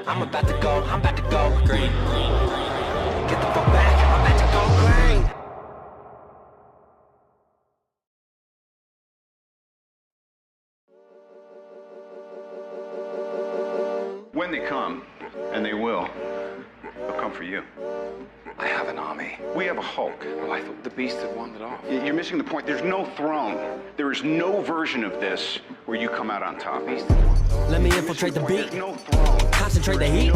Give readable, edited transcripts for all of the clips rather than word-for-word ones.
I'm about to go green. Get the fuck back, I'm about to go green. When they come, and they will, they'll come for you. I have an army. We have a Hulk. Oh, I thought the beast had wandered off. You're missing the point. There's no throne. There is no version of this where you come out on top. Let me infiltrate the beat. There's no throne. Concentrate the heat.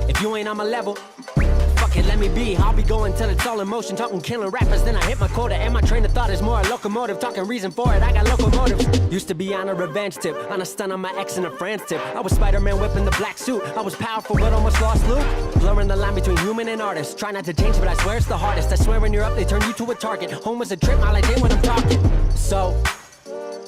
If you ain't on my level, fuck it, let me be. I'll be going till it's all in motion. Talking killing rappers, then I hit my quota. And my train of thought is more a locomotive. Talking reason for it, I got locomotives. Used to be on a revenge tip, on a stun on my ex and a friend's tip. I was Spider-Man whipping the black suit. I was powerful but almost lost Luke. Blurring the line between human and artist. Try not to change, but I swear it's the hardest. I swear when you're up, they turn you to a target. Home was a trip, I like it when I'm talking. So,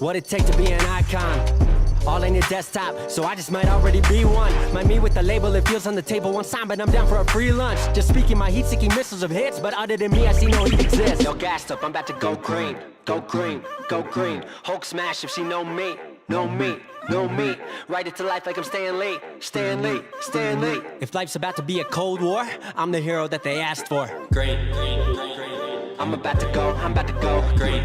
what it take to be an icon? All in your desktop, so I just might already be one. My me with the label, it feels on the table one sign, but I'm down for a free lunch. Just speaking my heat-seeking missiles of hits, but other than me, I see no heat exist. Yo, gassed up, I'm about to go green, go green, go green. Hulk smash if she know me, know me, know me. Write it to life like I'm Stan Lee, Stan Lee, Stan Lee. If life's about to be a cold war, I'm the hero that they asked for. Green, I'm about to go green.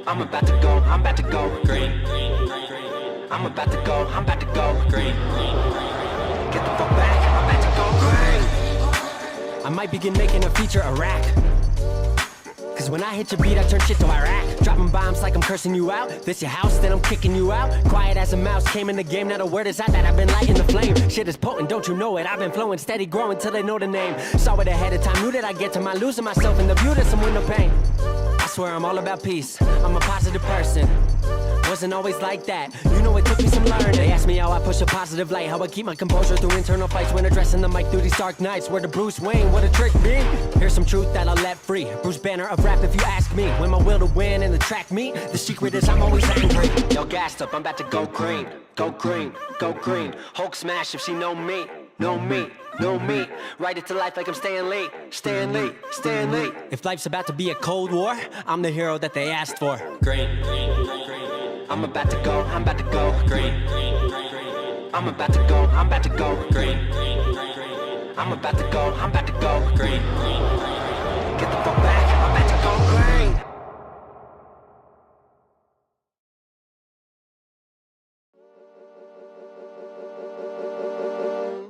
I'm about to go green. I'm about to go green. Get the fuck back, I'm about to go green. I might begin making a feature Iraq. Cause when I hit your beat, I turn shit to Iraq. Dropping bombs like I'm cursing you out. This your house, then I'm kicking you out. Quiet as a mouse, came in the game, now the word is out that I've been lighting the flame. Shit is potent, don't you know it? I've been flowing, steady growing till they know the name. Saw it ahead of time, knew that I'd get to my losing myself in the view to some window pane. I swear I'm all about peace, I'm a positive person. Wasn't always like that, you know it took me some learning. They asked me how I push a positive light, how I keep my composure through internal fights when addressing the mic through these dark nights. Where the Bruce Wayne, what a trick be. Here's some truth that I'll let free. Bruce Banner of rap if you ask me. When my will to win and the track meet, the secret is I'm always angry. Yo, gassed up, I'm about to go green, go green, go green. Hulk smash if she know me, know me, know me. Write it to life like I'm Stan Lee, Stan Lee, Stan Lee. If life's about to be a cold war, I'm the hero that they asked for. Green, I'm about to go green. I'm about to go green. I'm about to go green. Get the fuck back, I'm about to go green.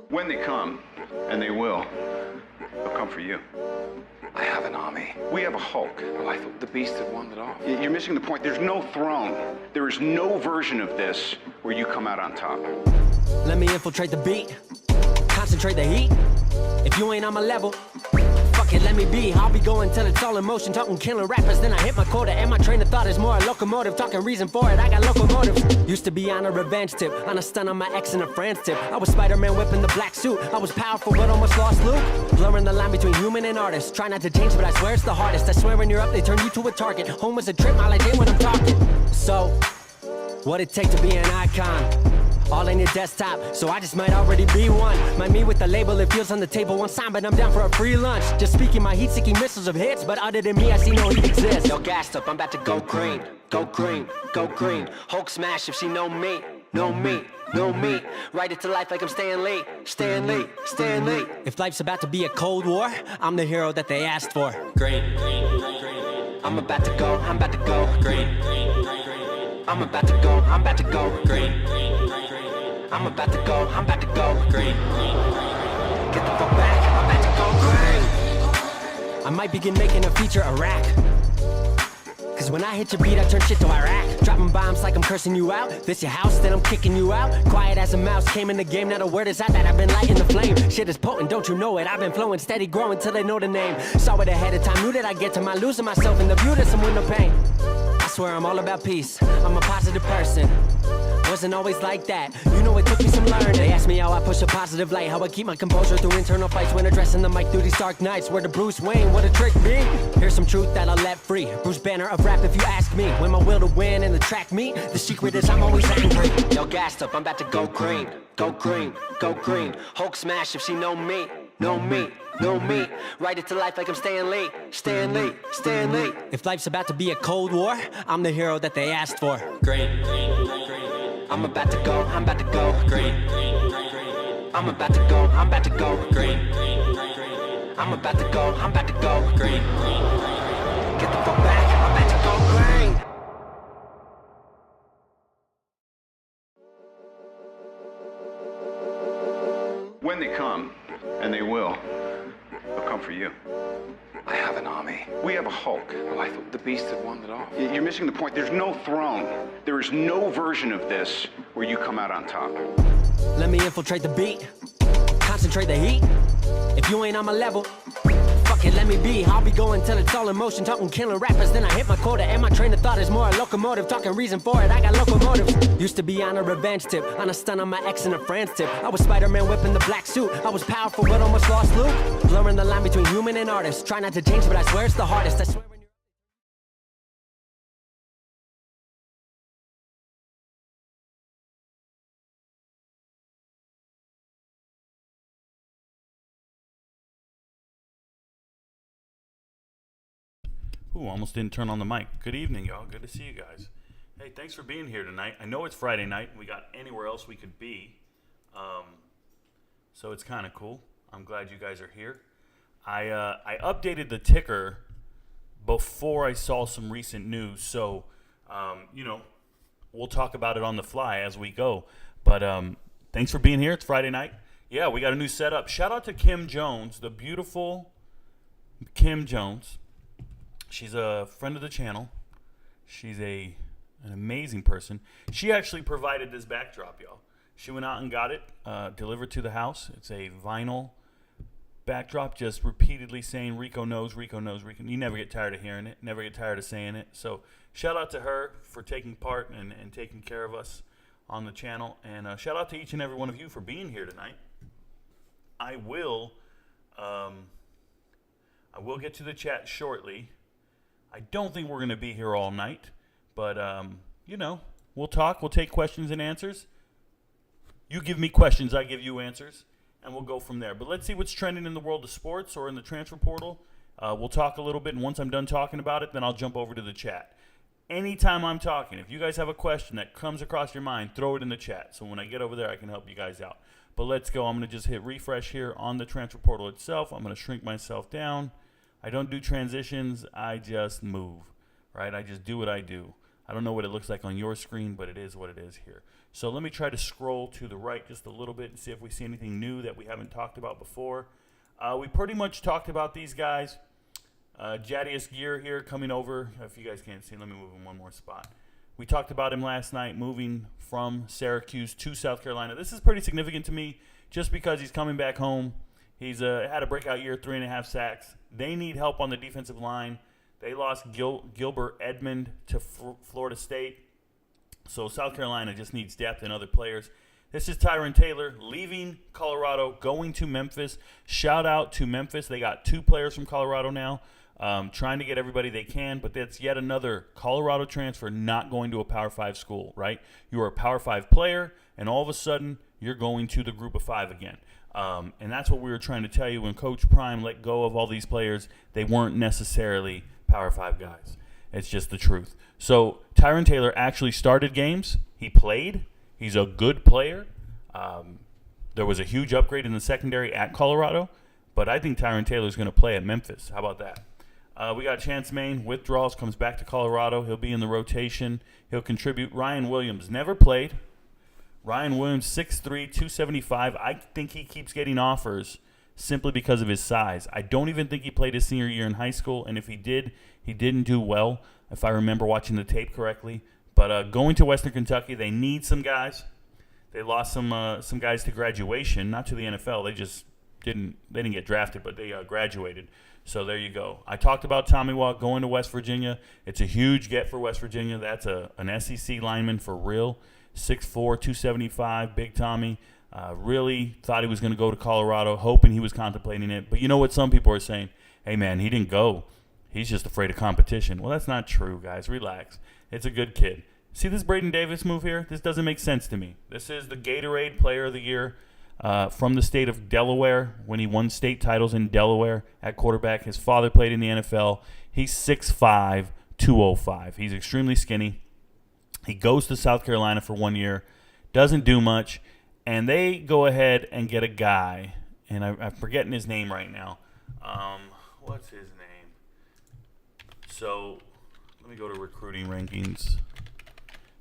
When they come, and they will, they'll come for you. I have an army. We have a Hulk. Oh, I thought the beast had wandered off. You're missing the point. There's no throne. There is no version of this where you come out on top. Let me infiltrate the beat. Concentrate the heat. If you ain't on my level, fuck it, let me be. I'll be going till it's all in motion. Talking killing rappers, then I hit my quota. And my train of thought is more a locomotive. Talking reason for it, I got locomotives. Used to be on a revenge tip, on a stun on my ex and a friend's tip. I was Spider-Man whipping the black suit. I was powerful but almost lost Luke. Blurring the line between human and artist. Try not to change, but I swear it's the hardest. I swear when you're up, they turn you to a target. Home was a trip, I like it when I'm talking. So, what it take to be an icon? All in your desktop, so I just might already be one. My me with the label, it feels on the table one sign, but I'm down for a free lunch. Just speaking my heat-seeking missiles of hits, but other than me, I see no heat exist. Yo, gassed up, I'm about to go green, go green, go green. Hulk smash if she know me, know me, know me. Write it to life like I'm Stan Lee, Stan Lee, Stan Lee. If life's about to be a cold war, I'm the hero that they asked for. Green, I'm about to go green. I'm about to go green. I'm about to go green. Get the fuck back, I'm about to go green. I might begin making a feature Iraq. Cause when I hit your beat, I turn shit to Iraq. Dropping bombs like I'm cursing you out. This your house, then I'm kicking you out. Quiet as a mouse, came in the game, now the word is out that I've been lighting the flame. Shit is potent, don't you know it? I've been flowing, steady growing till they know the name. Saw it ahead of time, knew that I'd get to my losing myself in the view to some window pane. I swear I'm all about peace, I'm a positive person. Wasn't always like that, you know it took me some learning. They asked me how I push a positive light, how I keep my composure through internal fights when addressing the mic through these dark nights. Where the Bruce Wayne, what a trick be. Here's some truth that I'll let free. Bruce Banner of rap if you ask me. When my will to win and the track meet, the secret is I'm always angry. Yo, gassed up, I'm about to go green, go green, go green. Hulk smash if she know me, know me, know me. Write it to life like I'm Stan Lee, Stan Lee, Stan Lee. If life's about to be a cold war, I'm the hero that they asked for. Green, I'm about to go green. I'm about to go green. I'm about to go green. Get the fuck back, I'm about to go green. When they come, and they will, they'll come for you. I have an army. We have a Hulk. Oh, I thought the beast had won it all. You're missing the point. There's no throne. There is no version of this where you come out on top. Let me infiltrate the beat, concentrate the heat. If you ain't on my level, fuck it, let me be. I'll be going till it's all in motion, talking killing rappers. Then I hit my quota, and my train of thought is more a locomotive. Talking reason for it, I got locomotives. Used to be on a revenge tip, on a stun on my ex in a France tip. I was Spider-Man whipping the black suit. I was powerful, but almost lost Luke. Blurring the line between human and artist. Try not to change, but I swear it's the hardest. I swear. Ooh, almost didn't turn on the mic. Good evening, y'all. Good to see you guys. Hey, thanks for being here tonight. I know it's Friday night, and we got anywhere else we could be. So it's kind of cool. I'm glad you guys are here. I updated the ticker before I saw some recent news. So, we'll talk about it on the fly as we go. But thanks for being here. It's Friday night. Yeah, we got a new setup. Shout out to Kim Jones, the beautiful Kim Jones. She's a friend of the channel. She's an amazing person. She actually provided this backdrop, y'all. She went out and got it delivered to the house. It's a vinyl backdrop, just repeatedly saying Rico knows, Rico knows, Rico. You never get tired of hearing it, never get tired of saying it. So shout out to her for taking part and taking care of us on the channel. And shout out to each and every one of you for being here tonight. I will get to the chat shortly. I don't think we're going to be here all night, but, we'll talk. We'll take questions and answers. You give me questions, I give you answers, and we'll go from there. But let's see what's trending in the world of sports or in the transfer portal. We'll talk a little bit, and once I'm done talking about it, then I'll jump over to the chat. Anytime I'm talking, if you guys have a question that comes across your mind, throw it in the chat. So when I get over there, I can help you guys out. But let's go. I'm going to just hit refresh here on the transfer portal itself. I'm going to shrink myself down. I don't do transitions, I just move, right? I just do what I do. I don't know what it looks like on your screen, but it is what it is here. So let me try to scroll to the right just a little bit and see if we see anything new that we haven't talked about before. We pretty much talked about these guys. Jadius Gear here coming over. If you guys can't see, let me move him one more spot. We talked about him last night, moving from Syracuse to South Carolina. This is pretty significant to me just because he's coming back home. He's had a breakout year, 3.5 sacks. They need help on the defensive line. They lost Gilbert Edmond to Florida State. So South Carolina just needs depth and other players. This is Tyron Taylor leaving Colorado, going to Memphis. Shout out to Memphis. They got 2 players from Colorado now, trying to get everybody they can. But that's yet another Colorado transfer not going to a Power 5 school, right? You're a Power 5 player, and all of a sudden you're going to the Group of 5 again. And that's what we were trying to tell you when Coach Prime let go of all these players. They weren't necessarily Power 5 guys. It's just the truth. So Tyron Taylor actually started games. He played. He's a good player. There was a huge upgrade in the secondary at Colorado, but I think Tyron Taylor is going to play at Memphis. How about that? We got Chance Main, withdrawals, comes back to Colorado. He'll be in the rotation. He'll contribute. Ryan Williams never played. Ryan Williams, 6'3", 275. I think he keeps getting offers simply because of his size. I don't even think he played his senior year in high school, and if he did, he didn't do well, if I remember watching the tape correctly. But going to Western Kentucky, they need some guys. They lost some guys to graduation, not to the NFL. They just didn't get drafted, but they graduated. So there you go. I talked about Tommy Watt going to West Virginia. It's a huge get for West Virginia. That's an SEC lineman for real. 6'4", 275, Big Tommy. Really thought he was going to go to Colorado, hoping he was contemplating it. But you know what some people are saying? Hey, man, he didn't go. He's just afraid of competition. Well, that's not true, guys. Relax. It's a good kid. See this Braden Davis move here? This doesn't make sense to me. This is the Gatorade Player of the Year from the state of Delaware when he won state titles in Delaware at quarterback. His father played in the NFL. He's 6'5", 205. He's extremely skinny. He goes to South Carolina for 1 year, doesn't do much, And they go ahead and get a guy, and I'm forgetting his name right now. What's his name? So let me go to recruiting rankings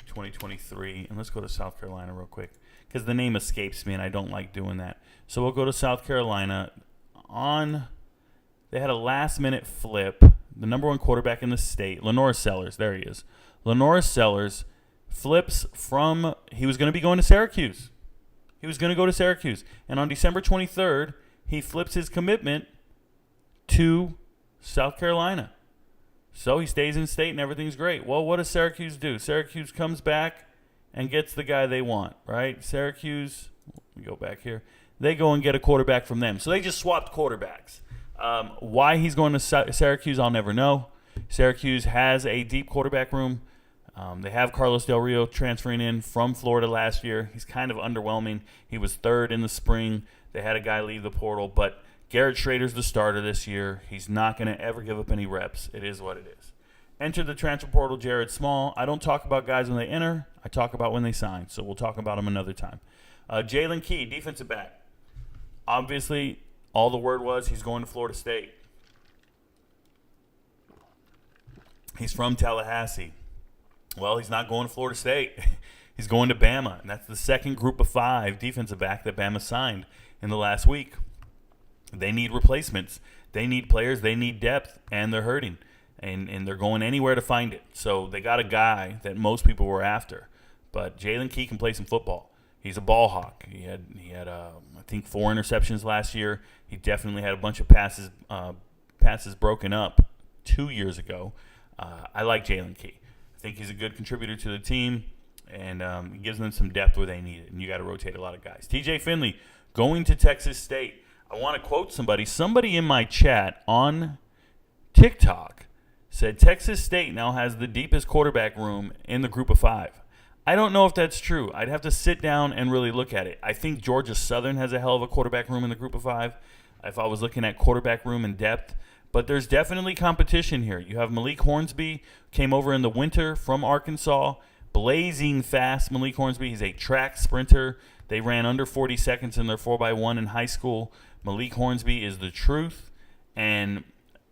2023, and let's go to South Carolina real quick because the name escapes me, and I don't like doing that. So we'll go to South Carolina. They had a last-minute flip. The number one quarterback in the state, Lenore Sellers, there he is. Lenore Sellers flips from he was going to be going to Syracuse. He was going to go to Syracuse. And on December 23rd, he flips his commitment to South Carolina. So he stays in state and everything's great. Well, what does Syracuse do? Syracuse comes back and gets the guy they want, right? Syracuse, let me go back here. They go and get a quarterback from them. So they just swapped quarterbacks. Why he's going to Syracuse, I'll never know. Syracuse has a deep quarterback room. They have Carlos Del Rio transferring in from Florida last year. He's kind of underwhelming. He was third in the spring. They had a guy leave the portal, but Garrett Schrader's the starter this year. He's not going to ever give up any reps. It is what it is. Enter the transfer portal, Jared Small. I don't talk about guys when they enter. I talk about when they sign, so we'll talk about him another time. Jalen Key, defensive back. Obviously, all the word was he's going to Florida State. He's from Tallahassee. Well, he's not going to Florida State. He's going to Bama, and that's the second group of 5 defensive back that Bama signed in the last week. They need replacements. They need players. They need depth, and they're hurting, and they're going anywhere to find it. So they got a guy that most people were after, but Jalen Key can play some football. He's a ball hawk. He had I think 4 interceptions last year. He definitely had a bunch of passes broken up 2 years ago. I like Jalen Key. I think he's a good contributor to the team, and he gives them some depth where they need it, and you got to rotate a lot of guys. TJ Finley going to Texas State. I want to quote somebody. Somebody in my chat on TikTok said Texas State now has the deepest quarterback room in the group of 5. I don't know if that's true. I'd have to sit down and really look at it. I think Georgia Southern has a hell of a quarterback room in the group of 5 if I was looking at quarterback room and depth. But there's definitely competition here. You have Malik Hornsby, came over in the winter from Arkansas, blazing fast. Malik Hornsby, he's a track sprinter. They ran under 40 seconds in their 4x1 in high school. Malik Hornsby is the truth. And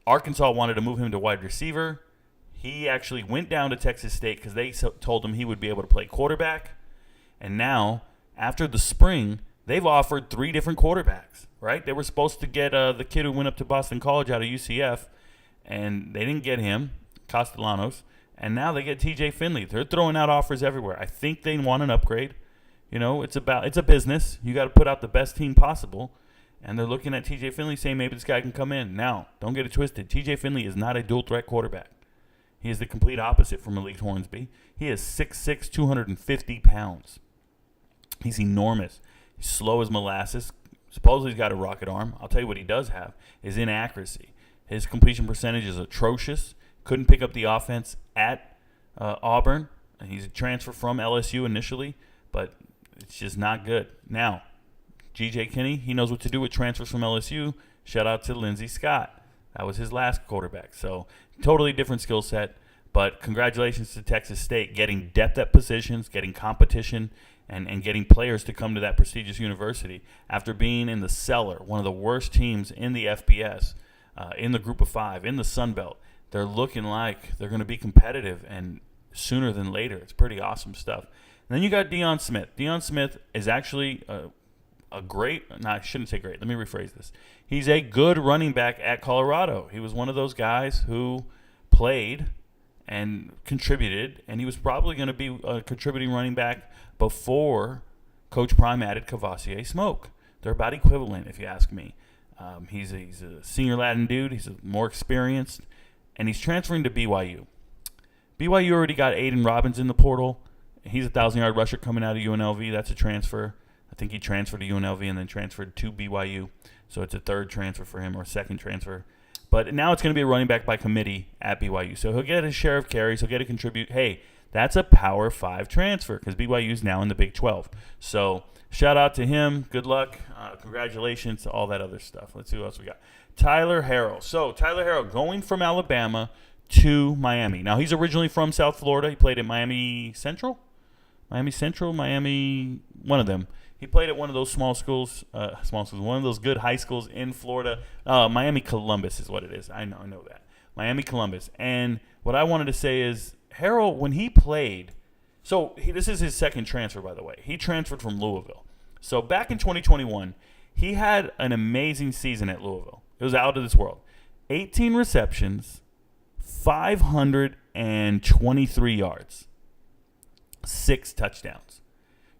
Arkansas wanted to move him to wide receiver. He actually went down to Texas State because they told him he would be able to play quarterback. And now, after the spring, they've offered 3 different quarterbacks, right? They were supposed to get the kid who went up to Boston College out of UCF, and they didn't get him, Castellanos. And now they get TJ Finley. They're throwing out offers everywhere. I think they want an upgrade. You know, it's a business. You got to put out the best team possible. And they're looking at TJ Finley saying maybe this guy can come in. Now, don't get it twisted. TJ Finley is not a dual threat quarterback. He is the complete opposite from Malik Hornsby. He is 6'6", 250 pounds. He's enormous. He's slow as molasses. Supposedly he's got a rocket arm. I'll tell you what he does have is inaccuracy. His completion percentage is atrocious. Couldn't pick up the offense at Auburn. He's a transfer from LSU initially, but it's just not good. Now, G.J. Kinney, he knows what to do with transfers from LSU. Shout out to Lindsey Scott. That was his last quarterback. So totally different skill set. But congratulations to Texas State getting depth at positions, getting competition, and getting players to come to that prestigious university after being in the cellar, one of the worst teams in the FBS, in the group of 5, in the Sun Belt. They're looking like they're going to be competitive, and sooner than later. It's pretty awesome stuff. And then you got Deion Smith. Deion Smith is actually a great – no, I shouldn't say great. Let me rephrase this. He's a good running back at Colorado. He was one of those guys who played and contributed, and he was probably going to be a contributing running back before Coach Prime added Cavassier Smoke. They're about equivalent, if you ask me. He's a senior Latin dude. He's more experienced, and he's transferring to BYU. BYU already got Aiden Robbins in the portal. He's a 1,000-yard rusher coming out of UNLV. That's a transfer. I think he transferred to UNLV and then transferred to BYU. So it's a third transfer for him or second transfer. But now it's going to be a running back by committee at BYU. So he'll get his share of carries. He'll get to contribute. Hey, that's a Power 5 transfer because BYU is now in the Big 12. So shout out to him. Good luck. Congratulations to all that other stuff. Let's see what else we got. Tyler Harrell. So Tyler Harrell going from Alabama to Miami. Now he's originally from South Florida. He played at Miami Central, one of them. He played at one of those small schools, one of those good high schools in Florida. Miami Columbus is what it is. I know that. Miami Columbus. And what I wanted to say is, Harrell, when he played, this is his second transfer, by the way. He transferred from Louisville. So back in 2021, he had an amazing season at Louisville. It was out of this world. 18 receptions, 523 yards, 6 touchdowns.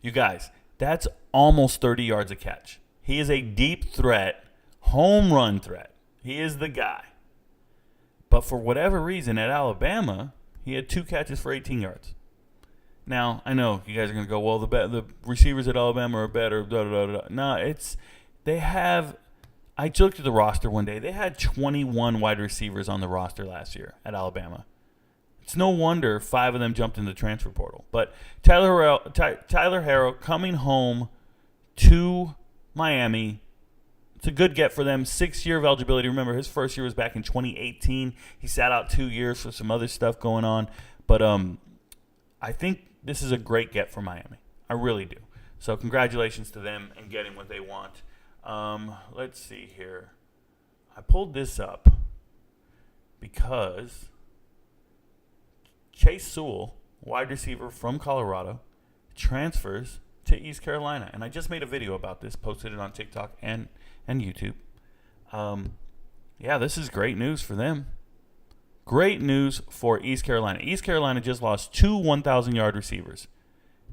You guys, that's almost 30 yards a catch. He is a deep threat, home run threat. He is the guy. But for whatever reason, at Alabama, he had 2 catches for 18 yards. Now, I know you guys are going to go, well, the receivers at Alabama are better. Blah, blah, blah. No, I looked at the roster one day. They had 21 wide receivers on the roster last year at Alabama. It's no wonder 5 of them jumped in the transfer portal. But Tyler Harrell coming home to Miami, it's a good get for them. 6 year of eligibility. Remember, his first year was back in 2018. He sat out 2 years for some other stuff going on. But I think this is a great get for Miami. I really do. So congratulations to them and getting what they want. Let's see here. I pulled this up because Chase Sewell, wide receiver from Colorado, transfers to East Carolina. And I just made a video about this, posted it on TikTok and YouTube. This is great news for them. Great news for East Carolina. East Carolina just lost 2 1,000-yard receivers.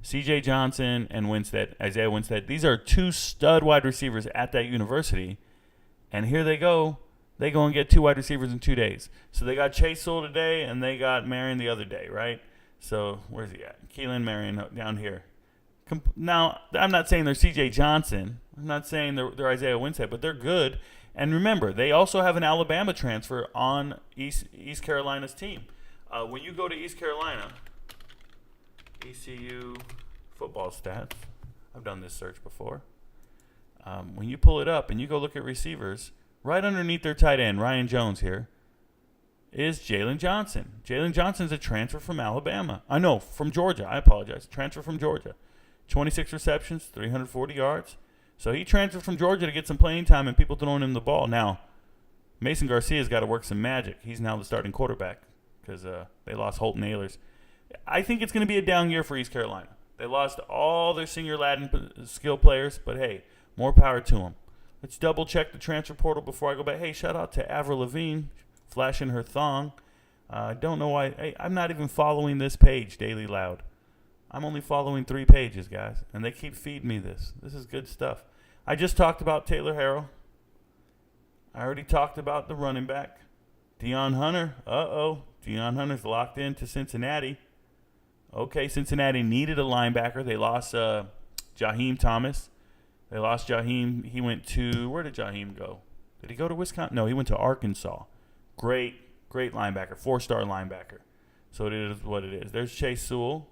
C.J. Johnson and Isaiah Winstead. These are 2 stud wide receivers at that university. And here they go. They go and get 2 wide receivers in 2 days. So they got Chase Sewell today, and they got Marion the other day, right? So where's he at? Keelan Marion down here. Now, I'm not saying they're C.J. Johnson. I'm not saying they're Isaiah Winstead, but they're good. And remember, they also have an Alabama transfer on East Carolina's team. When you go to East Carolina, ECU football stats. I've done this search before. When you pull it up and you go look at receivers, right underneath their tight end, Ryan Jones here, is Jalen Johnson. Jalen Johnson's a transfer from Alabama. From Georgia. I apologize. Transfer from Georgia. 26 receptions, 340 yards. So he transferred from Georgia to get some playing time and people throwing him the ball. Now, Mason Garcia's got to work some magic. He's now the starting quarterback because they lost Holton Ahlers. I think it's going to be a down year for East Carolina. They lost all their senior Latin skill players, but hey, more power to them. Let's double check the transfer portal before I go back. Hey, shout out to Avril Lavigne flashing her thong. I don't know why. Hey, I'm not even following this page, Daily Loud. I'm only following 3 pages, guys, and they keep feeding me this. This is good stuff. I just talked about Taylor Harrell. I already talked about the running back. Deion Hunter. Deion Hunter's locked into Cincinnati. Okay, Cincinnati needed a linebacker. They lost Jaheim Thomas. They lost Jaheim. He went to, where did Jaheim go? Did he go to Wisconsin? No, he went to Arkansas. Great linebacker, 4-star linebacker. So it is what it is. There's Chase Sewell.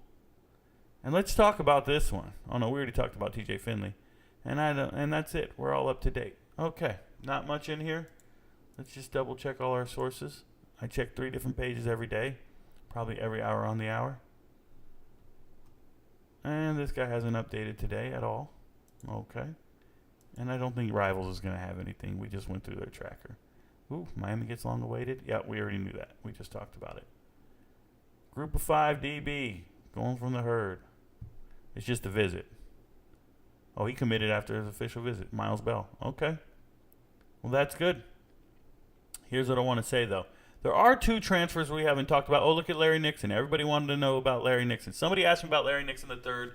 And let's talk about this one. Oh, no, we already talked about TJ Finley. And that's it. We're all up to date. Okay, not much in here. Let's just double check all our sources. I check 3 different pages every day, probably every hour on the hour. And this guy hasn't updated today at all. Okay. And I don't think Rivals is going to have anything. We just went through their tracker. Ooh, Miami gets long awaited. Yeah, we already knew that. We just talked about it. Group of 5 DB, going from the herd. It's just a visit. Oh, he committed after his official visit. Miles Bell. Okay. Well, that's good. Here's what I want to say, though. There are 2 transfers we haven't talked about. Oh, look at Larry Nixon. Everybody wanted to know about Larry Nixon. Somebody asked me about Larry Nixon III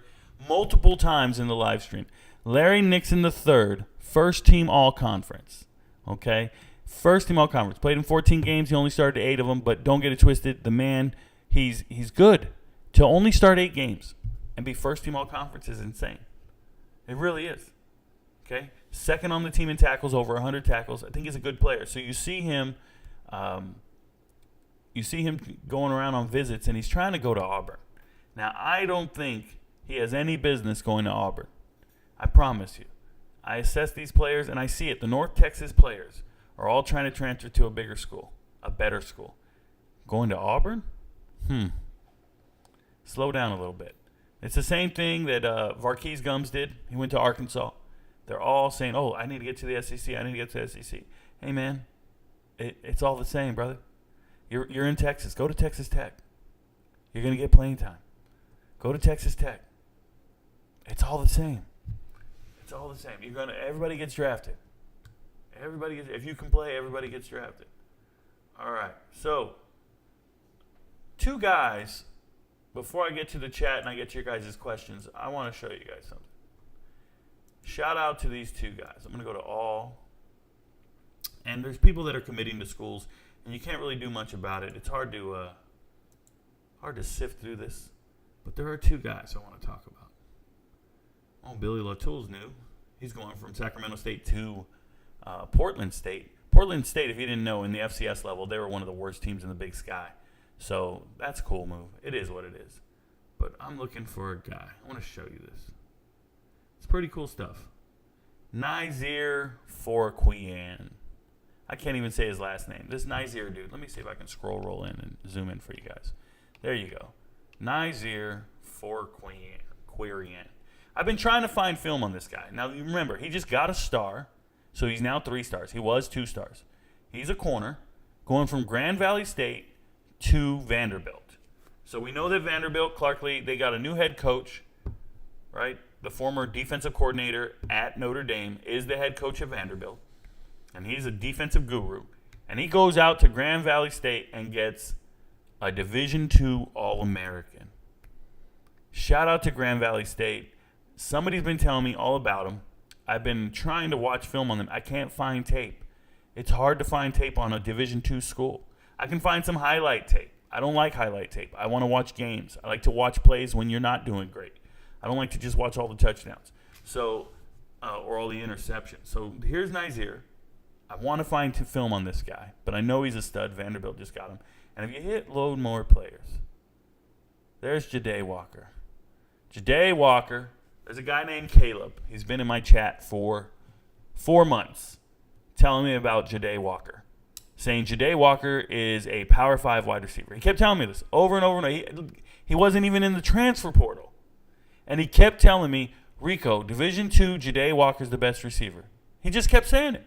multiple times in the live stream. Larry Nixon III, first team all-conference. Okay? First team all-conference. Played in 14 games. He only started 8 of them, but don't get it twisted. The man, he's good. To only start 8 games and be first team all-conference is insane. It really is. Okay? Second on the team in tackles, over 100 tackles. I think he's a good player. So you see him going around on visits, and he's trying to go to Auburn. Now, I don't think he has any business going to Auburn. I promise you. I assess these players, and I see it. The North Texas players are all trying to transfer to a bigger school, a better school. Going to Auburn? Slow down a little bit. It's the same thing that Varkey's Gums did. He went to Arkansas. They're all saying, oh, I need to get to the SEC. I need to get to the SEC. Hey, man, it's all the same, brother. You're in Texas. Go to Texas Tech. You're going to get playing time. Go to Texas Tech. It's all the same. It's all the same. Everybody gets drafted. If you can play, everybody gets drafted. All right. So, two guys, before I get to the chat and I get to your guys' questions, I want to show you guys something. Shout out to these two guys. I'm going to go to all. And there's people that are committing to schools, and you can't really do much about it. It's hard to sift through this. But there are two guys I want to talk about. Oh, Billy Latoule's new. He's going from Sacramento State to Portland State. Portland State, if you didn't know, in the FCS level, they were one of the worst teams in the Big Sky. So that's a cool move. It is what it is. But I'm looking for a guy. I want to show you this. It's pretty cool stuff. Nizir Forquian. I can't even say his last name. This Nizir dude. Let me see if I can roll in and zoom in for you guys. There you go. Nizir Forquian. I've been trying to find film on this guy. Now, you remember, he just got a star, so he's now 3 stars. He was 2 stars. He's a corner going from Grand Valley State to Vanderbilt. So we know that Vanderbilt, Clark Lee, they got a new head coach, right? The former defensive coordinator at Notre Dame is the head coach of Vanderbilt, and he's a defensive guru. And he goes out to Grand Valley State and gets a Division II All-American. Shout out to Grand Valley State. Somebody's been telling me all about him. I've been trying to watch film on them. I can't find tape. It's hard to find tape on a Division II school. I can find some highlight tape. I don't like highlight tape. I want to watch games. I like to watch plays when you're not doing great. I don't like to just watch all the touchdowns or all the interceptions. So here's Nizir. I want to find film on this guy, but I know he's a stud. Vanderbilt just got him. And if you hit load more players, there's Ja'Day Walker. Ja'Day Walker. There's a guy named Caleb. He's been in my chat for 4 months telling me about Ja'Day Walker, saying Ja'Day Walker is a Power 5 wide receiver. He kept telling me this over and over and over. He wasn't even in the transfer portal. And he kept telling me, Rico, Division II, Ja'Day Walker's the best receiver. He just kept saying it.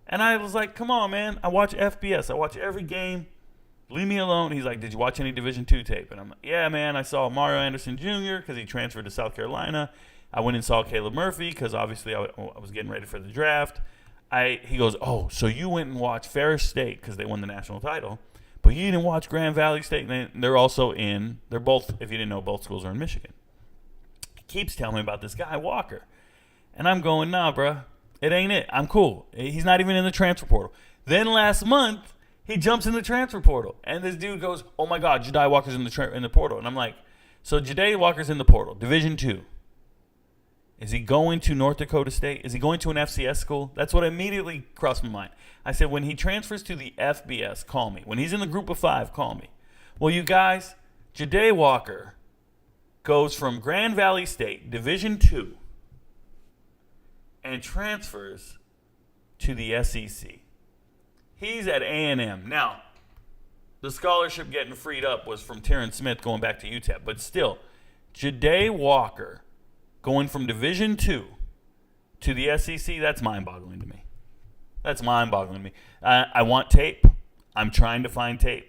And I was like, come on, man. I watch FBS. I watch every game. Leave me alone. He's like, did you watch any Division II tape? And I'm like, yeah, man. I saw Mario Anderson Jr. because he transferred to South Carolina. I went and saw Caleb Murphy because obviously I was getting ready for the draft. He goes, oh, so you went and watched Ferris State because they won the national title, but you didn't watch Grand Valley State. And they're also they're both, if you didn't know, both schools are in Michigan. He keeps telling me about this guy, Walker. And I'm going, nah, bruh. It ain't it. I'm cool. He's not even in the transfer portal. Then last month, he jumps in the transfer portal, and this dude goes, oh, my God, Ja'Day Walker's in the portal. And I'm like, so Ja'Day Walker's in the portal, Division II. Is he going to North Dakota State? Is he going to an FCS school? That's what immediately crossed my mind. I said, when he transfers to the FBS, call me. When he's in the group of 5, call me. Well, you guys, Ja'Day Walker goes from Grand Valley State, Division II, and transfers to the SEC. He's at A&M. Now, the scholarship getting freed up was from Terrence Smith going back to UTEP. But still, Ja'Day Walker going from Division II to the SEC, that's mind-boggling to me. That's mind-boggling to me. I want tape. I'm trying to find tape.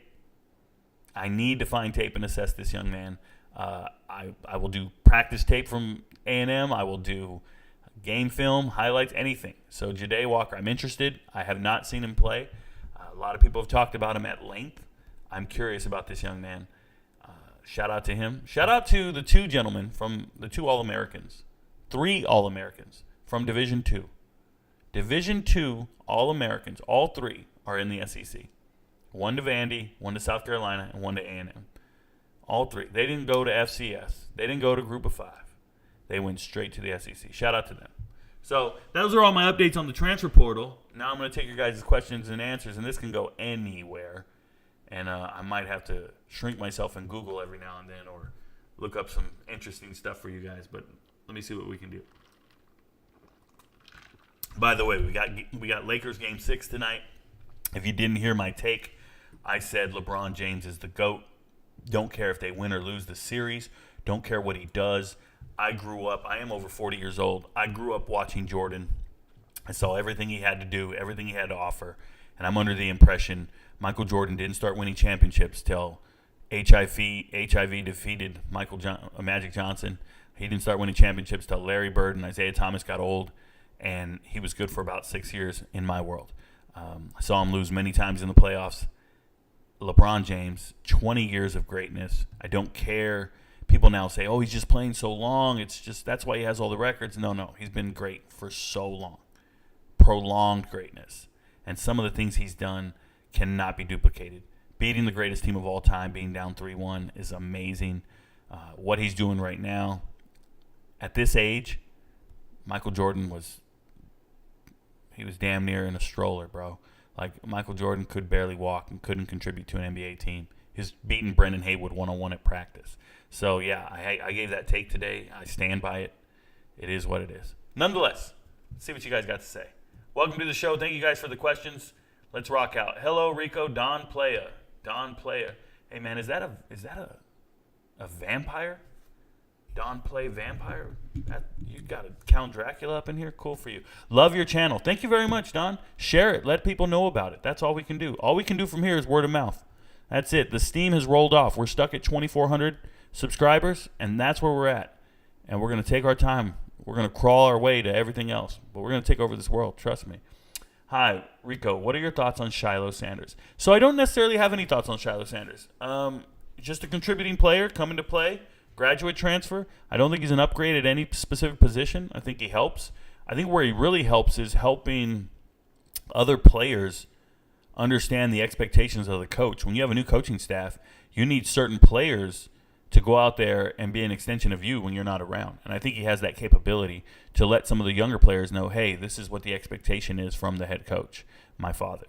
I need to find tape and assess this young man. I will do practice tape from A&M. I will do game film, highlights, anything. So Ja'Day Walker, I'm interested. I have not seen him play. A lot of people have talked about him at length. I'm curious about this young man. Shout out to him. Shout out to the 2 gentlemen from the 2 All-Americans. 3 All-Americans from Division II. Division II All-Americans, all 3 are in the SEC. 1 to Vandy, 1 to South Carolina, and 1 to A&M. All 3. They didn't go to FCS. They didn't go to Group of 5. They went straight to the SEC. Shout out to them. So those are all my updates on the transfer portal. Now I'm going to take your guys' questions and answers, and this can go anywhere. And I might have to shrink myself in Google every now and then or look up some interesting stuff for you guys. But let me see what we can do. By the way, we got Lakers Game 6 tonight. If you didn't hear my take, I said LeBron James is the GOAT. Don't care if they win or lose the series. Don't care what he does. I am over 40 years old. I grew up watching Jordan. I saw everything he had to do, everything he had to offer. And I'm under the impression Michael Jordan didn't start winning championships till HIV defeated Magic Johnson. He didn't start winning championships till Larry Bird and Isaiah Thomas got old. And he was good for about 6 years in my world. I saw him lose many times in the playoffs. LeBron James, 20 years of greatness. I don't care. People now say, oh, he's just playing so long. It's just that's why he has all the records. No. He's been great for so long. Prolonged greatness. And some of the things he's done cannot be duplicated. Beating the greatest team of all time, being down 3-1 is amazing. What he's doing right now, at this age, Michael Jordan was damn near in a stroller, bro. Like, Michael Jordan could barely walk and couldn't contribute to an NBA team. He's beating Brendan Haywood one-on-one at practice. So, yeah, I gave that take today. I stand by it. It is what it is. Nonetheless, let's see what you guys got to say. Welcome to the show. Thank you guys for the questions. Let's rock out. Hello, Rico. Don Playa. Hey, man, is that a vampire? Don Play Vampire? You got a Count Dracula up in here? Cool for you. Love your channel. Thank you very much, Don. Share it. Let people know about it. That's all we can do. All we can do from here is word of mouth. That's it. The steam has rolled off. We're stuck at 2,400 subscribers, and that's where we're at. And we're going to take our time. We're going to crawl our way to everything else. But we're going to take over this world. Trust me. Hi, Rico. What are your thoughts on Shiloh Sanders? So I don't necessarily have any thoughts on Shiloh Sanders. Just a contributing player coming to play. Graduate transfer. I don't think he's an upgrade at any specific position. I think he helps. I think where he really helps is helping other players understand the expectations of the coach. When you have a new coaching staff, you need certain players to go out there and be an extension of you when you're not around. And I think he has that capability to let some of the younger players know, hey, this is what the expectation is from the head coach, my father.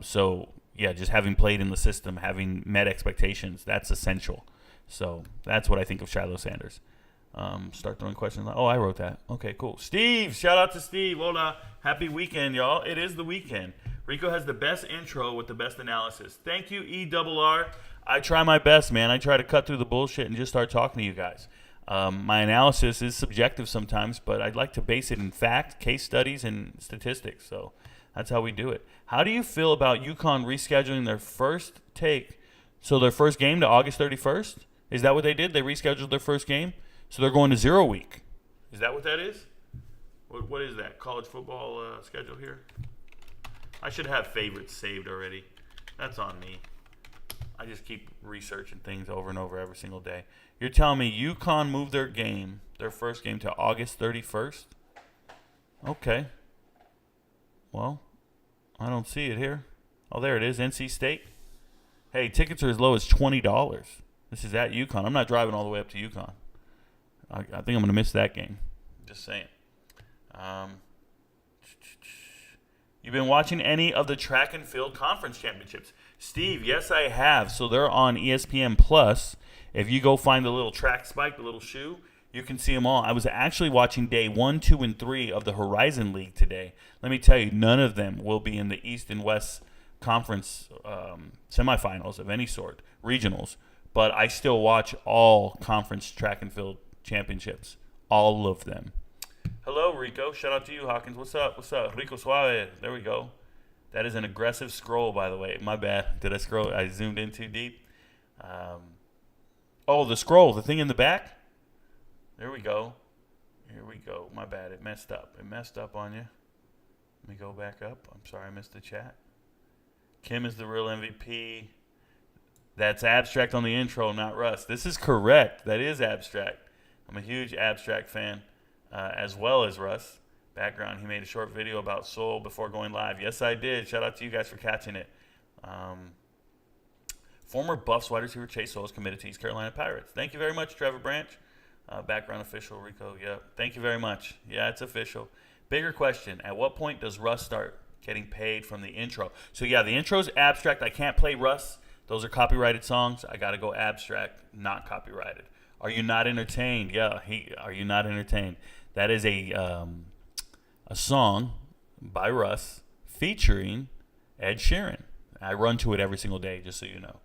So, yeah, just having played in the system, having met expectations, that's essential. So that's what I think of Shiloh Sanders. Start throwing questions. Oh, I wrote that. Okay, cool. Steve, shout out to Steve. Hola. Happy weekend, y'all. It is the weekend. Rico has the best intro with the best analysis. Thank you, ERR. I try my best, man. I try to cut through the bullshit and just start talking to you guys. My analysis is subjective sometimes, but I'd like to base it in fact, case studies, and statistics. So that's how we do it. How do you feel about UConn rescheduling their first game to August 31st? Is that what they did? They rescheduled their first game? So they're going to 0 week. Is that what that is? What is that? College football schedule here? I should have favorites saved already. That's on me. I just keep researching things over and over every single day. You're telling me UConn moved their first game to August 31st? Okay. Well, I don't see it here. Oh, there it is, NC State. Hey, tickets are as low as $20. This is at UConn. I'm not driving all the way up to UConn. I think I'm going to miss that game. Just saying. You've been watching any of the track and field conference championships? Steve, yes, I have. So they're on ESPN Plus. If you go find the little track spike, the little shoe, you can see them all. I was actually watching day 1, 2, and 3 of the Horizon League today. Let me tell you, none of them will be in the East and West Conference semifinals of any sort, regionals. But I still watch all conference track and field championships, all of them. Hello, Rico. Shout out to you, Hawkins. What's up? Rico Suave. There we go. That is an aggressive scroll, by the way. My bad. Did I scroll? I zoomed in too deep. The scroll, the thing in the back. There we go. Here we go. My bad. It messed up. It messed up on you. Let me go back up. I'm sorry I missed the chat. Kim is the real MVP. That's abstract on the intro, not Russ. This is correct. That is abstract. I'm a huge abstract fan, as well as Russ. Background, he made a short video about soul before going live. Yes, I did. Shout out to you guys for catching it. Former Buffs wide receiver Chase Soul is committed to East Carolina Pirates. Thank you very much, Trevor Branch. Background official, Rico. Yep. Thank you very much. Yeah, it's official. Bigger question. At what point does Russ start getting paid from the intro? So, yeah, the intro's abstract. I can't play Russ. Those are copyrighted songs. I got to go abstract, not copyrighted. Are you not entertained? Yeah, are you not entertained? That is a song by Russ featuring Ed Sheeran. I run to it every single day, just so you know.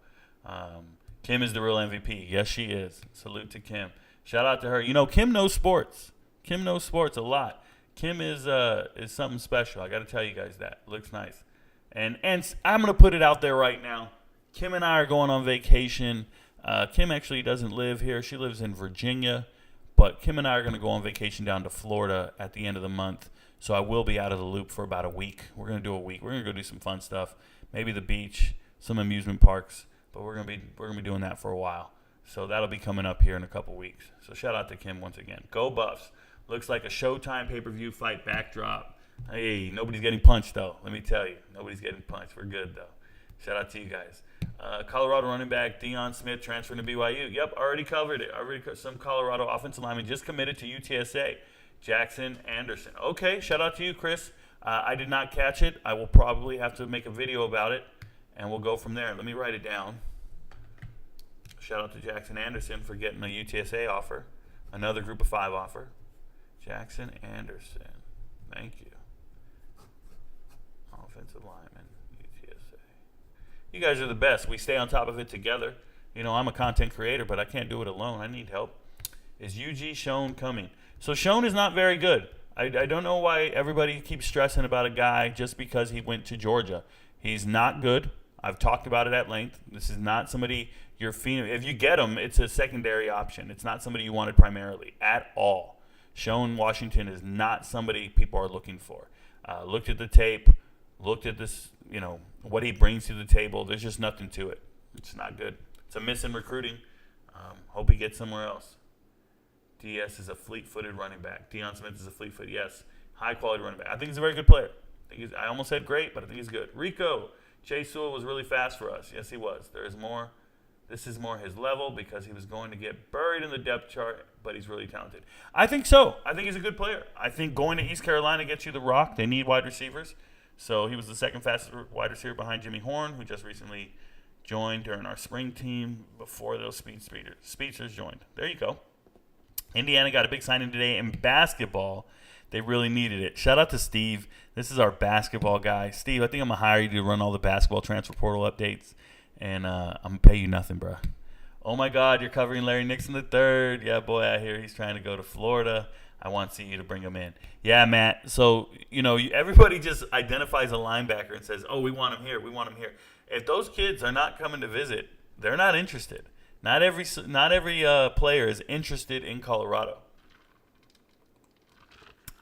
Kim is the real MVP. Yes, she is. Salute to Kim. Shout out to her. You know, Kim knows sports. Kim knows sports a lot. Kim is something special. I got to tell you guys that. Looks nice. And I'm going to put it out there right now. Kim and I are going on vacation. Kim actually doesn't live here. She lives in Virginia. But Kim and I are going to go on vacation down to Florida at the end of the month. So I will be out of the loop for about a week. We're going to do a week. We're going to go do some fun stuff. Maybe the beach, some amusement parks. But we're going to be doing that for a while. So that'll be coming up here in a couple weeks. So shout out to Kim once again. Go Buffs. Looks like a Showtime pay-per-view fight backdrop. Hey, nobody's getting punched, though. Let me tell you. Nobody's getting punched. We're good, though. Shout out to you guys. Colorado running back Deion Smith transferring to BYU. Yep, already covered it. Some Colorado offensive lineman just committed to UTSA. Jackson Anderson. Okay, shout out to you, Chris. I did not catch it. I will probably have to make a video about it, and we'll go from there. Let me write it down. Shout out to Jackson Anderson for getting a UTSA offer. Another group of 5 offer. Jackson Anderson. Thank you. Offensive lineman, UTSA. You guys are the best. We stay on top of it together. You know, I'm a content creator, but I can't do it alone. I need help. Is UG Schoen coming? So Schoen is not very good. I don't know why everybody keeps stressing about a guy just because he went to Georgia. He's not good. I've talked about it at length. This is not somebody you're feeding. If you get him, it's a secondary option. It's not somebody you wanted primarily at all. Schoen Washington is not somebody people are looking for. Looked at the tape, looked at this, you know, what he brings to the table. There's just nothing to it. It's not good. It's a miss in recruiting. Hope he gets somewhere else. DS is a fleet-footed running back. Deion Smith is a fleet-footed, yes. High-quality running back. I think he's a very good player. I almost said great, but I think he's good. Rico, Chase Sewell was really fast for us. Yes, he was. There's more. This is more his level because he was going to get buried in the depth chart, but he's really talented. I think so. I think he's a good player. I think going to East Carolina gets you the rock. They need wide receivers. So he was the second fastest wide receiver behind Jimmy Horn, who just recently joined during our spring team before those speedsters joined. There you go. Indiana got a big signing today in basketball. They really needed it. Shout out to Steve. This is our basketball guy. Steve, I think I'm going to hire you to run all the basketball transfer portal updates. And I'm going to pay you nothing, bro. Oh, my God, you're covering Larry Nixon III. Yeah, boy, I hear he's trying to go to Florida. I want CU to bring him in. Yeah, Matt. So, you know, everybody just identifies a linebacker and says, oh, we want him here. We want him here. If those kids are not coming to visit, they're not interested. Not every player is interested in Colorado.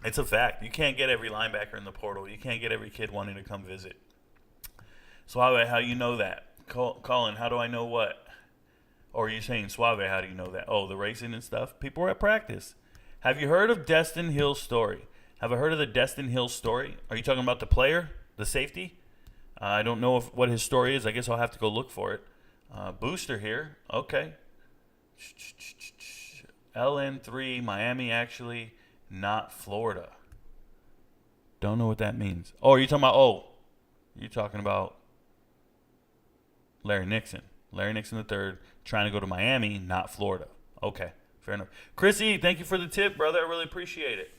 It's a fact. You can't get every linebacker in the portal. You can't get every kid wanting to come visit. Suave, how you know that? Colin, how do I know what? Or are you saying, Suave, how do you know that? Oh, the racing and stuff? People were at practice. Have you heard of Destin Hill's story? Have I heard of the Destin Hill story? Are you talking about the player, the safety? I don't know what his story is. I guess I'll have to go look for it. Booster here. Okay. LN3, Miami actually, not Florida. Don't know what that means. Oh, you're talking about Larry Nixon. Larry Nixon III trying to go to Miami, not Florida. Okay, fair enough. Chris E., thank you for the tip, brother. I really appreciate it.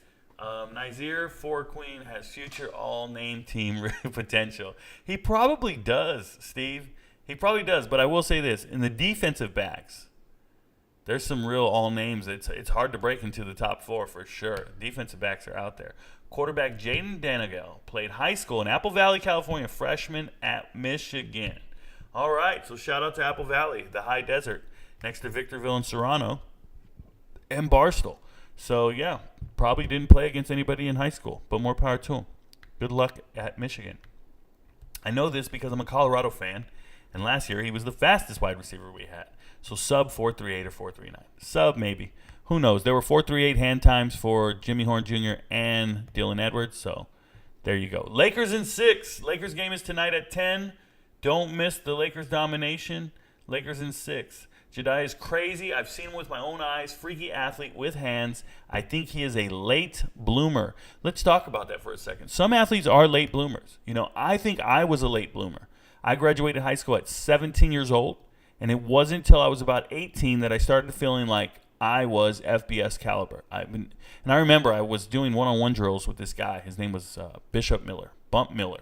Nazir Four Queen has future all-name team potential. He probably does, Steve. He probably does, but I will say this. In the defensive backs, there's some real all-names. It's hard to break into the top 4 for sure. Defensive backs are out there. Quarterback Jaden Danagel played high school in Apple Valley, California, freshman at Michigan. All right, so shout out to Apple Valley, the high desert, next to Victorville and Serrano and Barstool. So, yeah, probably didn't play against anybody in high school, but more power to him. Good luck at Michigan. I know this because I'm a Colorado fan. And last year, he was the fastest wide receiver we had. So sub 4.38 or 4.39. Sub maybe. Who knows? There were 4.38 hand times for Jimmy Horn Jr. and Dylan Edwards. So there you go. Lakers in 6. Lakers game is tonight at 10. Don't miss the Lakers domination. Lakers in 6. Jedi is crazy. I've seen him with my own eyes. Freaky athlete with hands. I think he is a late bloomer. Let's talk about that for a second. Some athletes are late bloomers. You know, I think I was a late bloomer. I graduated high school at 17 years old, and it wasn't until I was about 18 that I started feeling like I was FBS caliber. And I remember I was doing one-on-one drills with this guy. His name was Bump Miller.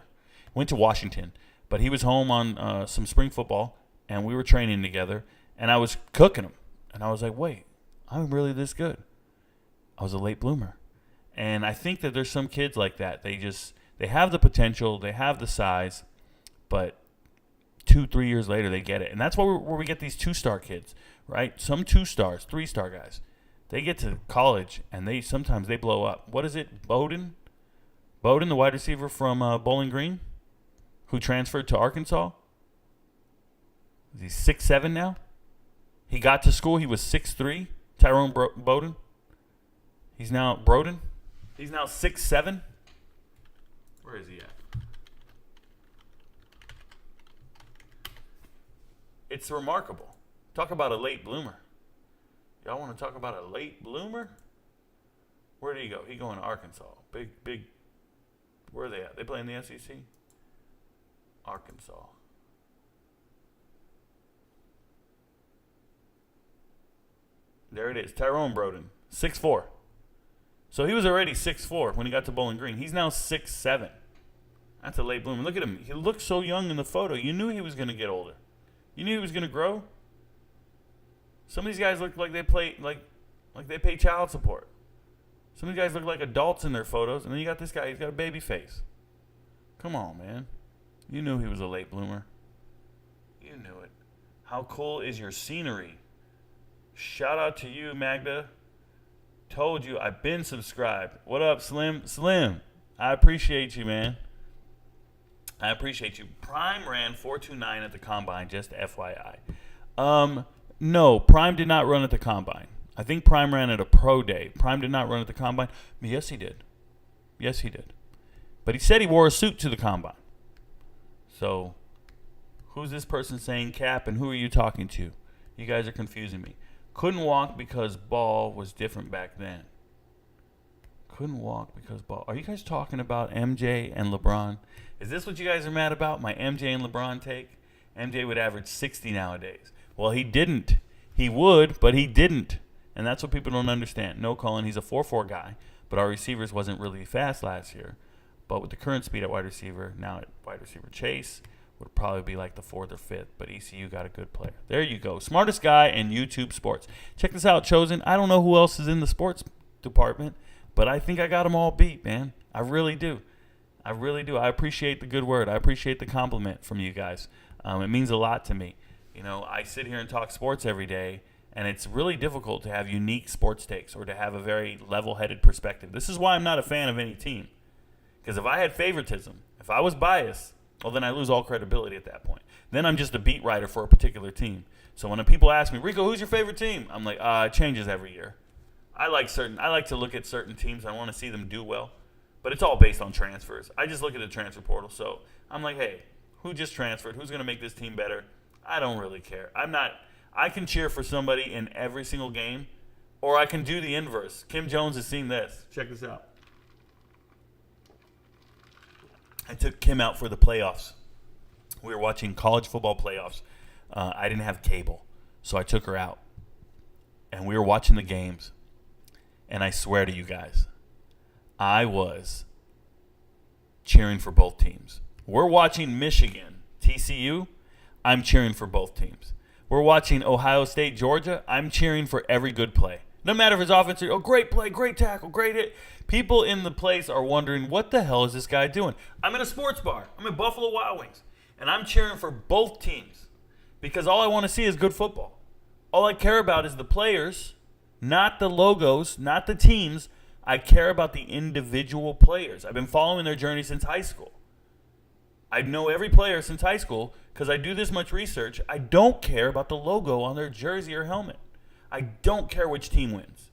Went to Washington, but he was home on some spring football, and we were training together. And I was cooking them. And I was like, wait, I'm really this good. I was a late bloomer. And I think that there's some kids like that. They have the potential, they have the size, but 2-3 years later they get it. And that's where we get these 2-star kids, right? Some 2-stars, 3-star guys. They get to college and sometimes they blow up. What is it? Bowden, the wide receiver from Bowling Green, who transferred to Arkansas. He's 6'7" now. He got to school. He was 6'3". Tyrone Bowden. He's now 6'7". Where is he at? It's remarkable. Talk about a late bloomer. Y'all want to talk about a late bloomer? Where did he go? He going to Arkansas. Big. Where are they at? They play in the SEC? Arkansas. There it is. Tyrone Bowden, 6'4". So he was already 6'4" when he got to Bowling Green. He's now 6'7". That's a late bloomer. Look at him. He looks so young in the photo. You knew he was going to get older. You knew he was going to grow. Some of these guys look like they play like they pay child support. Some of these guys look like adults in their photos, and then you got this guy. He's got a baby face. Come on, man. You knew he was a late bloomer. You knew it. How cool is your scenery? Shout out to you, Magda. Told you I've been subscribed. What up, Slim? Slim, I appreciate you, man. I appreciate you. Prime ran 4.29 at the combine, just FYI. No, Prime did not run at the combine. I think Prime ran at a pro day. Prime did not run at the combine. Yes, he did. Yes, he did. But he said he wore a suit to the combine. So, who's this person saying cap, and who are you talking to? You guys are confusing me. Couldn't walk because ball was different back then. Couldn't walk because ball. Are you guys talking about MJ and LeBron? Is this what you guys are mad about? My MJ and LeBron take? MJ would average 60 nowadays. Well, he didn't. He would, but he didn't. And that's what people don't understand. No, Colin, he's a 4.4 guy, but our receivers wasn't really fast last year. But with the current speed at wide receiver, now at wide receiver Chase, would probably be like the 4th or 5th, but ECU got a good player. There you go. Smartest guy in YouTube sports. Check this out, Chosen. I don't know who else is in the sports department, but I think I got them all beat, man. I really do. I really do. I appreciate the good word. I appreciate the compliment from you guys. It means a lot to me. You know, I sit here and talk sports every day, and it's really difficult to have unique sports takes or to have a very level-headed perspective. This is why I'm not a fan of any team. Because if I had favoritism, if I was biased, well, then I lose all credibility at that point. Then I'm just a beat writer for a particular team. So when people ask me, Rico, who's your favorite team? I'm like, it changes every year. I like to look at certain teams. I want to see them do well. But it's all based on transfers. I just look at the transfer portal. So I'm like, hey, who just transferred? Who's going to make this team better? I don't really care. I can cheer for somebody in every single game, or I can do the inverse. Kim Jones has seen this. Check this out. I took Kim out for the playoffs. We were watching college football playoffs. I didn't have cable, so I took her out. And we were watching the games. And I swear to you guys, I was cheering for both teams. We're watching Michigan, TCU. I'm cheering for both teams. We're watching Ohio State, Georgia. I'm cheering for every good play. No matter if it's offense or, great play, great tackle, great hit. People in the place are wondering, what the hell is this guy doing? I'm in a sports bar. I'm in Buffalo Wild Wings. And I'm cheering for both teams because all I want to see is good football. All I care about is the players, not the logos, not the teams. I care about the individual players. I've been following their journey since high school. I know every player since high school because I do this much research. I don't care about the logo on their jersey or helmet. I don't care which team wins.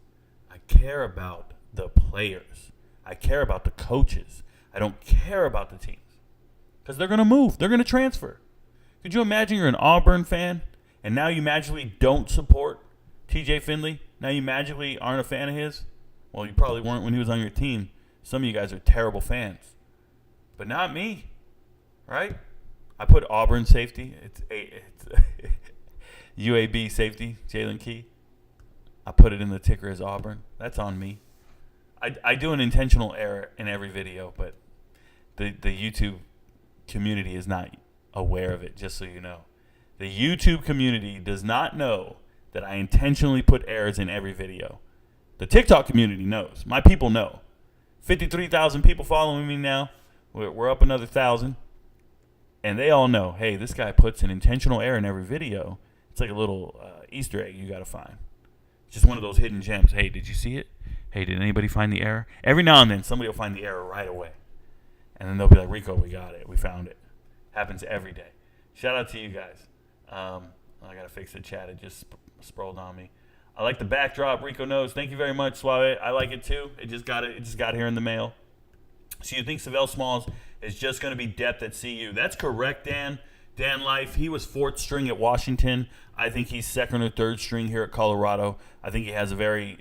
I care about the players. I care about the coaches. I don't care about the teams because they're going to move. They're going to transfer. Could you imagine you're an Auburn fan and now you magically don't support TJ Finley? Now you magically aren't a fan of his? Well, you probably weren't when he was on your team. Some of you guys are terrible fans. But not me, right? I put Auburn safety. It's UAB safety, Jalen Key. I put it in the ticker as Auburn. That's on me. I do an intentional error in every video, but the YouTube community is not aware of it, just so you know. The YouTube community does not know that I intentionally put errors in every video. The TikTok community knows. My people know. 53,000 people following me now. We're up another 1,000. And they all know, hey, this guy puts an intentional error in every video. It's like a little Easter egg you got to find. It's just one of those hidden gems. Hey, did you see it? Hey, did anybody find the error? Every now and then, somebody will find the error right away. And then they'll be like, Rico, we got it. We found it. Happens every day. Shout out to you guys. I got to fix the chat. It just sprawled on me. I like the backdrop. Rico Knows. Thank you very much, Suave. I like it too. It just got here in the mail. So you think Savell Smalls is just going to be depth at CU? That's correct, Dan. Dan Life, he was fourth string at Washington. I think he's second or third string here at Colorado. I think he has a very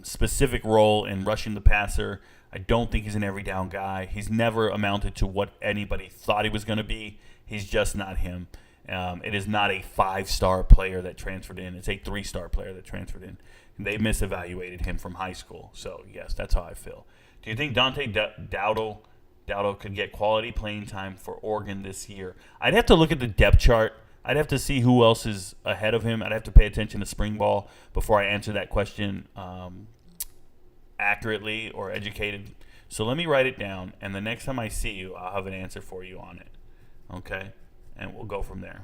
specific role in rushing the passer. I don't think he's an every down guy. He's never amounted to what anybody thought he was going to be. He's just not him. It is not a 5-star player that transferred in. It's a 3-star player that transferred in. They misevaluated him from high school. So, yes, that's how I feel. Do you think Dante Dowdle could get quality playing time for Oregon this year? I'd have to look at the depth chart. I'd have to see who else is ahead of him. I'd have to pay attention to spring ball before I answer that question accurately or educated. So let me write it down, and the next time I see you, I'll have an answer for you on it. Okay? And we'll go from there.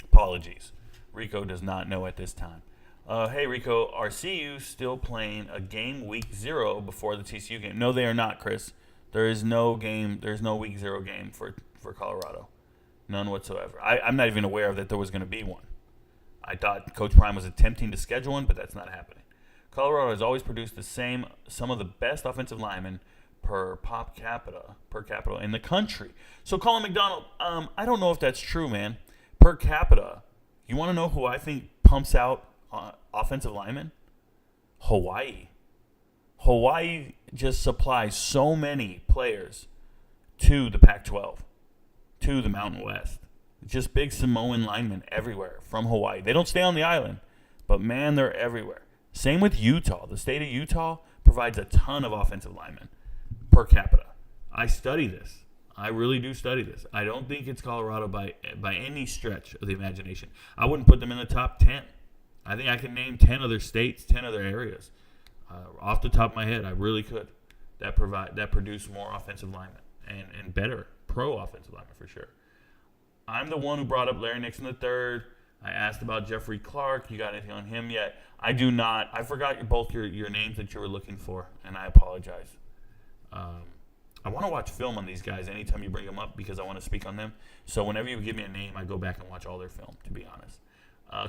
Apologies. Rico does not know at this time. Hey, Rico, are CU still playing a game week 0 before the TCU game? No, they are not, Chris. There is no game. There's no week 0 game for Colorado. None whatsoever. I'm not even aware that there was going to be one. I thought Coach Prime was attempting to schedule one, but that's not happening. Colorado has always produced some of the best offensive linemen per capita in the country. So Colin McDonald, I don't know if that's true, man. Per capita, you want to know who I think pumps out offensive linemen? Hawaii. Hawaii just supplies so many players to the Pac-12, to the Mountain West. Just big Samoan linemen everywhere from Hawaii. They don't stay on the island, but man, they're everywhere. Same with Utah. The state of Utah provides a ton of offensive linemen per capita. I study this. I really do study this. I don't think it's Colorado by any stretch of the imagination. I wouldn't put them in the top 10. I think I can name 10 other states, 10 other areas. Off the top of my head, I really could. That produce more offensive linemen and better pro offensive linemen for sure. I'm the one who brought up Larry Nixon III. I asked about Jeffrey Clark. You got anything on him yet? I do not. I forgot both your names that you were looking for, and I apologize. I want to watch film on these guys anytime you bring them up because I want to speak on them. So whenever you give me a name, I go back and watch all their film, to be honest.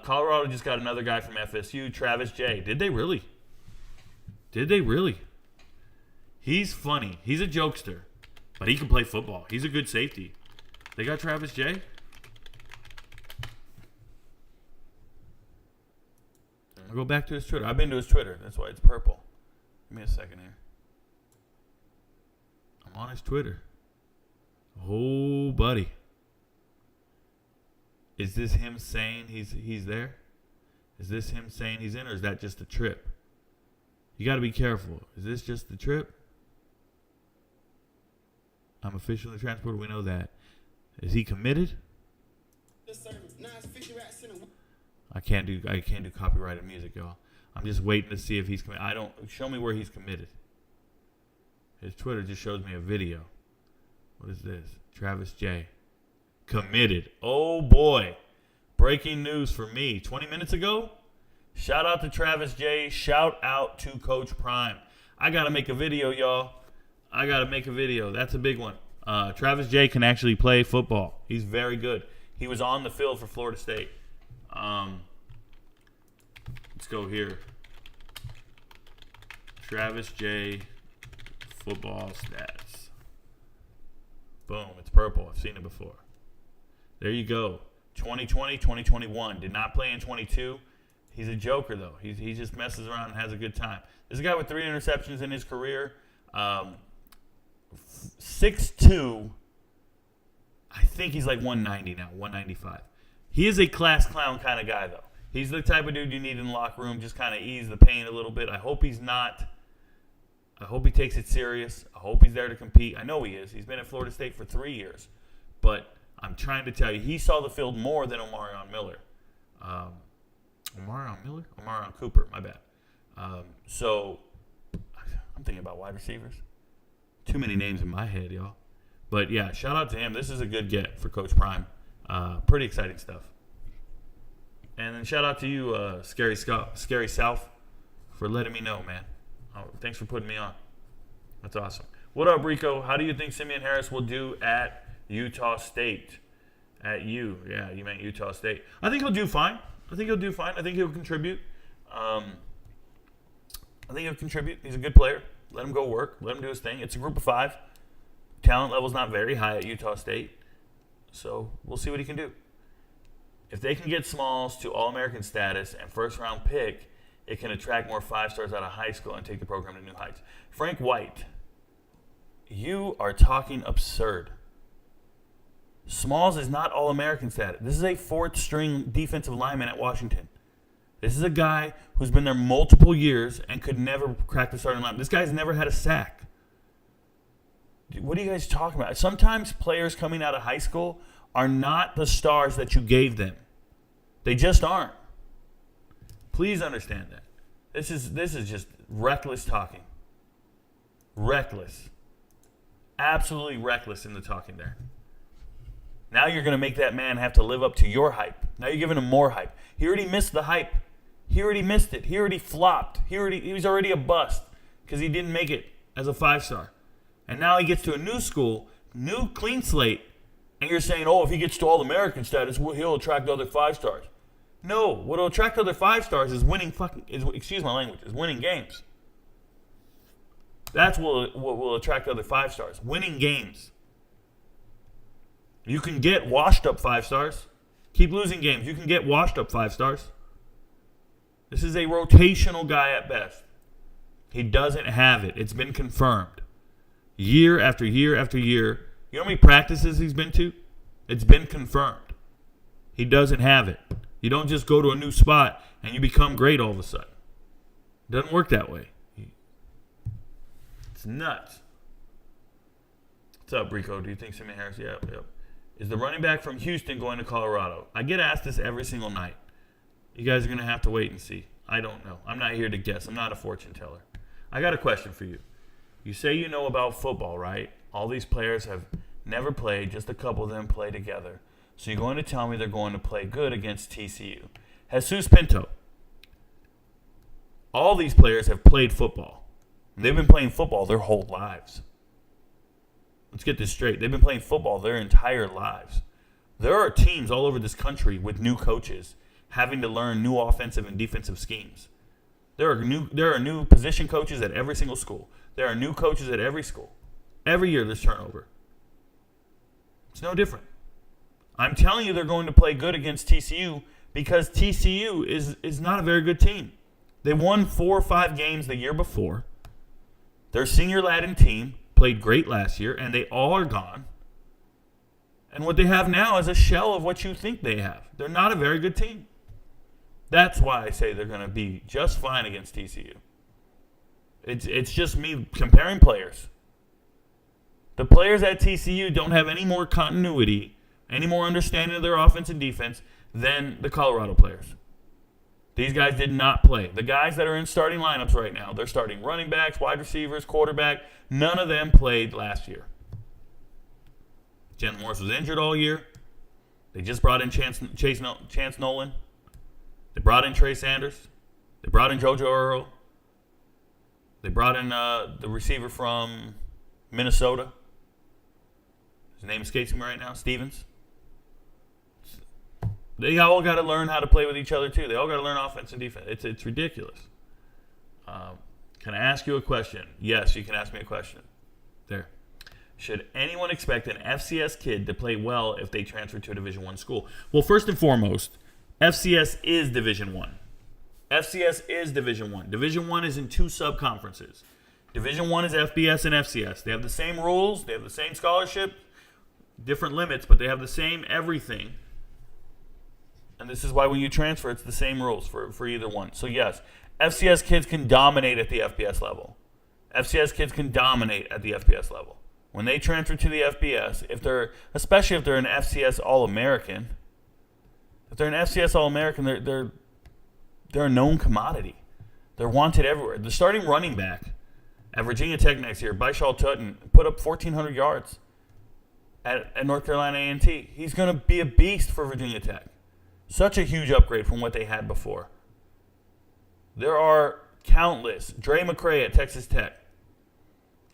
Colorado just got another guy from FSU, Travis J. Did they really? He's funny. He's a jokester, but he can play football. He's a good safety. They got Travis J. I'll go back to his Twitter. I've been to his Twitter. That's why it's purple. Give me a second here. I'm on his Twitter. Oh, buddy. Is this him saying he's there? Is this him saying he's in, or is that just a trip? You got to be careful. Is this just the trip? I'm officially transported. We know that. Is he committed? I can't do copyrighted music, y'all. I'm just waiting to see if he's committed. Show me where he's committed. His Twitter just shows me a video. What is this? Travis J. Committed. Oh boy. Breaking news for me. 20 minutes ago. Shout out to Travis J. Shout out to Coach Prime. I got to make a video, y'all. I got to make a video. That's a big one. Travis J. can actually play football. He's very good. He was on the field for Florida State. Let's go here. Travis J. football stats. Boom. It's purple. I've seen it before. There you go. 2020, 2021. Did not play in 22. He's a joker, though. He just messes around and has a good time. This is a guy with 3 interceptions in his career. 6'2". I think he's like 190 now, 195. He is a class clown kind of guy, though. He's the type of dude you need in the locker room, just kind of ease the pain a little bit. I hope he's not. I hope he takes it serious. I hope he's there to compete. I know he is. He's been at Florida State for 3 years. But I'm trying to tell you, he saw the field more than Omarion Miller. Omarion Cooper, my bad. So I'm thinking about wide receivers. Too many names in my head, y'all. But yeah, shout out to him. This is a good get for Coach Prime. Pretty exciting stuff. And then shout out to you, Scary South, for letting me know, man. Thanks for putting me on. That's awesome. What up, Rico? How do you think Simeon Harris will do at Utah State? At U. Yeah, you meant Utah State. I think he'll do fine. I think he'll contribute. He's a good player. Let him go work. Let him do his thing. It's a group of 5. Talent level's not very high at Utah State. So we'll see what he can do. If they can get Smalls to All-American status and first-round pick, it can attract more 5-stars out of high school and take the program to new heights. Frank White, you are talking absurd. Smalls is not All-American status. This is a 4th-string defensive lineman at Washington. This is a guy who's been there multiple years and could never crack the starting line. This guy's never had a sack. What are you guys talking about? Sometimes players coming out of high school are not the stars that you gave them. They just aren't. Please understand that. This is just reckless talking. Reckless. Absolutely reckless in the talking there. Now you're going to make that man have to live up to your hype. Now you're giving him more hype. He already missed the hype. He already missed it. He already flopped. He was already a bust because he didn't make it as a 5-star. And now he gets to a new school, new clean slate, and you're saying, oh, if he gets to All-American status, he'll attract other 5-stars. No, what will attract other 5-stars is excuse my language, is winning games. That's what will attract other 5-stars, winning games. You can get washed up 5-stars. Keep losing games. You can get washed up 5-stars. This is a rotational guy at best. He doesn't have it. It's been confirmed. Year after year after year. You know how many practices he's been to? It's been confirmed. He doesn't have it. You don't just go to a new spot and you become great all of a sudden. It doesn't work that way. It's nuts. What's up, Rico? Do you think Simeon Harris? Yep. Is the running back from Houston going to Colorado? I get asked this every single night. You guys are going to have to wait and see. I don't know. I'm not here to guess. I'm not a fortune teller. I got a question for you. You say you know about football, right? All these players have never played. Just a couple of them play together. So you're going to tell me they're going to play good against TCU. Jesus Pinto. All these players have played football. They've been playing football their whole lives. Let's get this straight. They've been playing football their entire lives. There are teams all over this country with new coaches having to learn new offensive and defensive schemes. There are new position coaches at every single school. There are new coaches at every school. Every year there's turnover. It's no different. I'm telling you they're going to play good against TCU because TCU is not a very good team. They won 4 or 5 games the year before. Their senior Latin team played great last year, and they all are gone. And what they have now is a shell of what you think they have. They're not a very good team. That's why I say they're going to be just fine against TCU. It's just me comparing players. The players at TCU don't have any more continuity, any more understanding of their offense and defense than the Colorado players. These guys did not play. The guys that are in starting lineups right now, they're starting running backs, wide receivers, quarterback. None of them played last year. Jen Morris was injured all year. They just brought in Chance Nolan. They brought in Trey Sanders. They brought in JoJo Earl. They brought in the receiver from Minnesota. His name escapes me right now, Stevens. They all got to learn how to play with each other, too. They all got to learn offense and defense. It's ridiculous. Can I ask you a question? Yes, you can ask me a question. There. Should anyone expect an FCS kid to play well if they transfer to a Division I school? Well, first and foremost, FCS is Division I. FCS is Division I. Division I is in 2 sub-conferences. Division I is FBS and FCS. They have the same rules. They have the same scholarship. Different limits, but they have the same everything. And this is why when you transfer, it's the same rules for either one. So, yes, FCS kids can dominate at the FBS level. FCS kids can dominate at the FBS level. when they transfer to the FBS, especially if they're an FCS All-American, they're a known commodity. They're wanted everywhere. The starting running back at Virginia Tech next year, Baishal Tutton, put up 1,400 yards at North Carolina A&T. He's going to be a beast for Virginia Tech. Such a huge upgrade from what they had before. There are countless. Dre McCray at Texas Tech.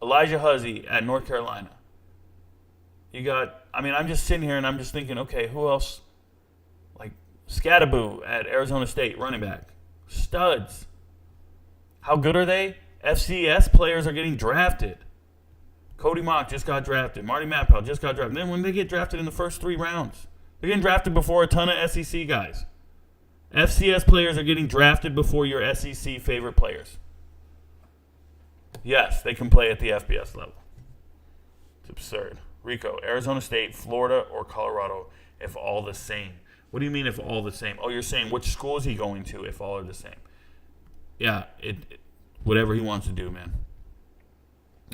Elijah Huzzy at North Carolina. I'm just sitting here and I'm just thinking, okay, who else? Like Scattaboo at Arizona State, running back. Studs. How good are they? FCS players are getting drafted. Cody Mock just got drafted. Marty Matpel just got drafted. And then when they get drafted in the first 3 rounds, they're getting drafted before a ton of SEC guys. FCS players are getting drafted before your SEC favorite players. Yes, they can play at the FBS level. It's absurd. Rico, Arizona State, Florida, or Colorado, if all the same. What do you mean if all the same? Oh, you're saying which school is he going to if all are the same? Yeah, whatever he wants to do, man.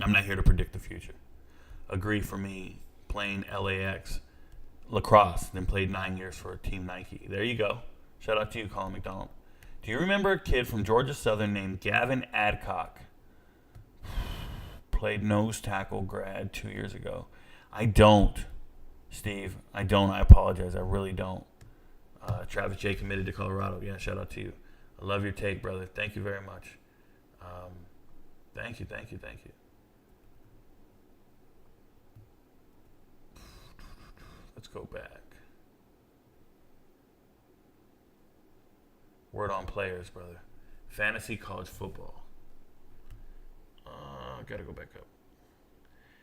I'm not here to predict the future. Agree for me, playing LAX lacrosse, then played 9 years for Team Nike. There you go. Shout out to you, Colin McDonald. Do you remember a kid from Georgia Southern named Gavin Adcock? Played nose tackle grad 2 years ago. I don't, Steve. I don't. I apologize. I really don't. Travis J. committed to Colorado. Yeah, shout out to you. I love your take, brother. Thank you very much. Thank you. Let's go back. Word on players, brother. Fantasy college football. Gotta go back up.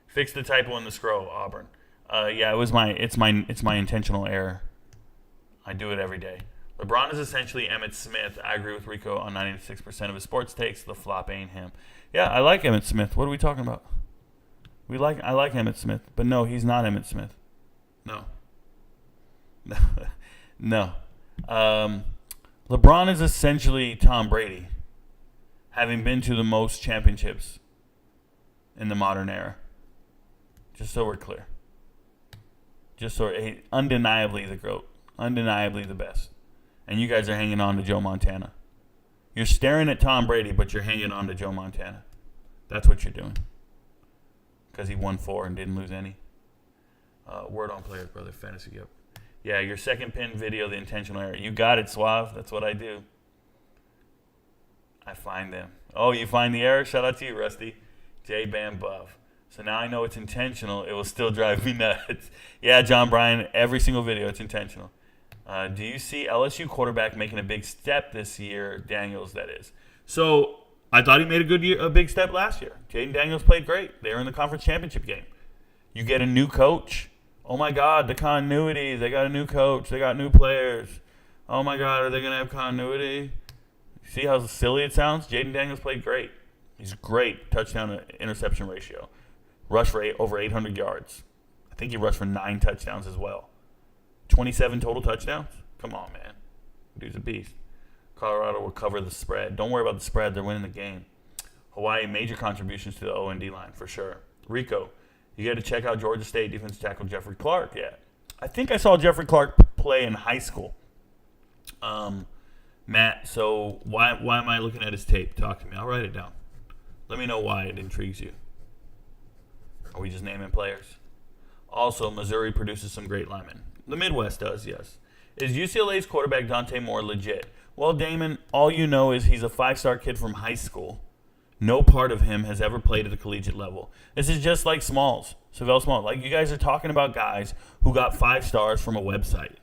Fix the typo in the scroll, Auburn. Yeah, it's my intentional error. I do it every day. LeBron is essentially Emmitt Smith. I agree with Rico on 96% of his sports takes. The flop ain't him. Yeah, I like Emmitt Smith. What are we talking about? I like Emmitt Smith, but no, he's not Emmitt Smith. No. No. LeBron is essentially Tom Brady, having been to the most championships in the modern era. Just so we're clear. Undeniably the GOAT. Undeniably the best. And you guys are hanging on to Joe Montana. You're staring at Tom Brady, but you're hanging on to Joe Montana. That's what you're doing. Because he won 4 and didn't lose any. Word on players, brother. Fantasy Yep. Yeah, your second pin video, the intentional error. You got it, Suave. That's what I do. I find them. Oh, you find the error? Shout out to you, Rusty. J Bam Buff. So now I know it's intentional. It will still drive me nuts. Yeah, John Bryan, every single video, it's intentional. Do you see LSU quarterback making a big step this year? Daniels, that is. So I thought he made a big step last year. Jaden Daniels played great. They were in the conference championship game. You get a new coach. Oh, my God, the continuity. They got a new coach. They got new players. Oh, my God, are they going to have continuity? See how silly it sounds? Jaden Daniels played great. He's great touchdown-interception ratio. Rushed for over 800 yards. I think he rushed for 9 touchdowns as well. 27 total touchdowns? Come on, man. Dude's a beast. Colorado will cover the spread. Don't worry about the spread. They're winning the game. Hawaii, major contributions to the O&D line, for sure. Rico, you got to check out Georgia State defensive tackle Jeffrey Clark. Yeah. I think I saw Jeffrey Clark play in high school. Matt, so why am I looking at his tape? Talk to me. I'll write it down. Let me know why it intrigues you. Are we just naming players? Also, Missouri produces some great linemen. The Midwest does, yes. Is UCLA's quarterback Dante Moore legit? Well, Damon, all you know is he's a 5-star kid from high school. No part of him has ever played at the collegiate level. This is just like Smalls, Savell Smalls. Like, you guys are talking about guys who got 5 stars from a website.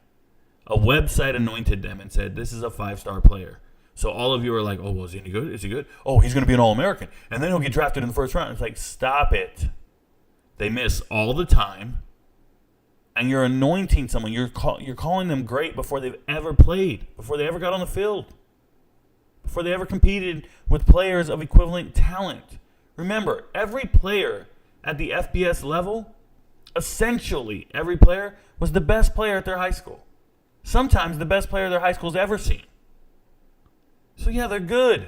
A website anointed them and said, this is a 5-star player. So all of you are like, oh, well, is he any good? Is he good? Oh, he's going to be an All-American. And then he'll get drafted in the first round. It's like, stop it. They miss all the time. And you're anointing someone. You're calling them great before they've ever played, before they ever got on the field, before they ever competed with players of equivalent talent. Remember, every player at the FBS level, essentially every player, was the best player at their high school. Sometimes the best player their high school's ever seen. So yeah, they're good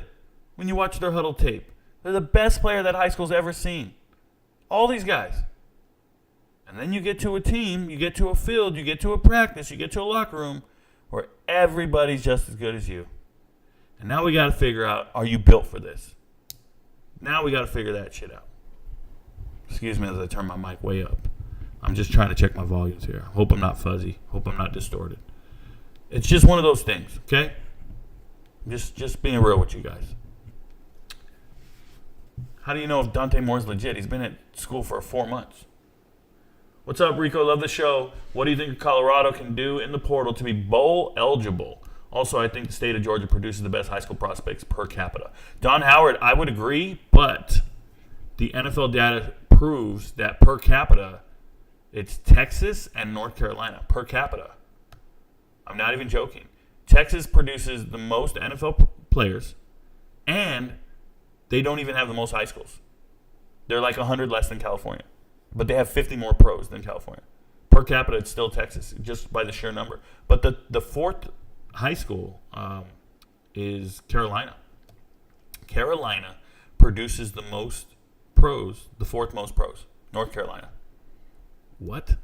when you watch their huddle tape. They're the best player that high school's ever seen. All these guys. And then you get to a team, you get to a field, you get to a practice, you get to a locker room where everybody's just as good as you. And now we got to figure out, are you built for this? Now we got to figure that shit out. Excuse me as I turn my mic way up. I'm just trying to check my volumes here. Hope I'm not fuzzy. Hope I'm not distorted. It's just one of those things, okay? Just being real with you guys. How do you know if Dante Moore's legit? He's been at school for 4 months. What's up, Rico? Love the show. What do you think Colorado can do in the portal to be bowl eligible? Also, I think the state of Georgia produces the best high school prospects per capita. Don Howard, I would agree, but the NFL data proves that per capita, it's Texas and North Carolina per capita. I'm not even joking. Texas produces the most NFL players, and they don't even have the most high schools. They're like 100 less than California, but they have 50 more pros than California. Per capita, it's still Texas, just by the sheer number. But the fourth high school is Carolina. Carolina produces the most pros, the fourth most pros. North Carolina. What?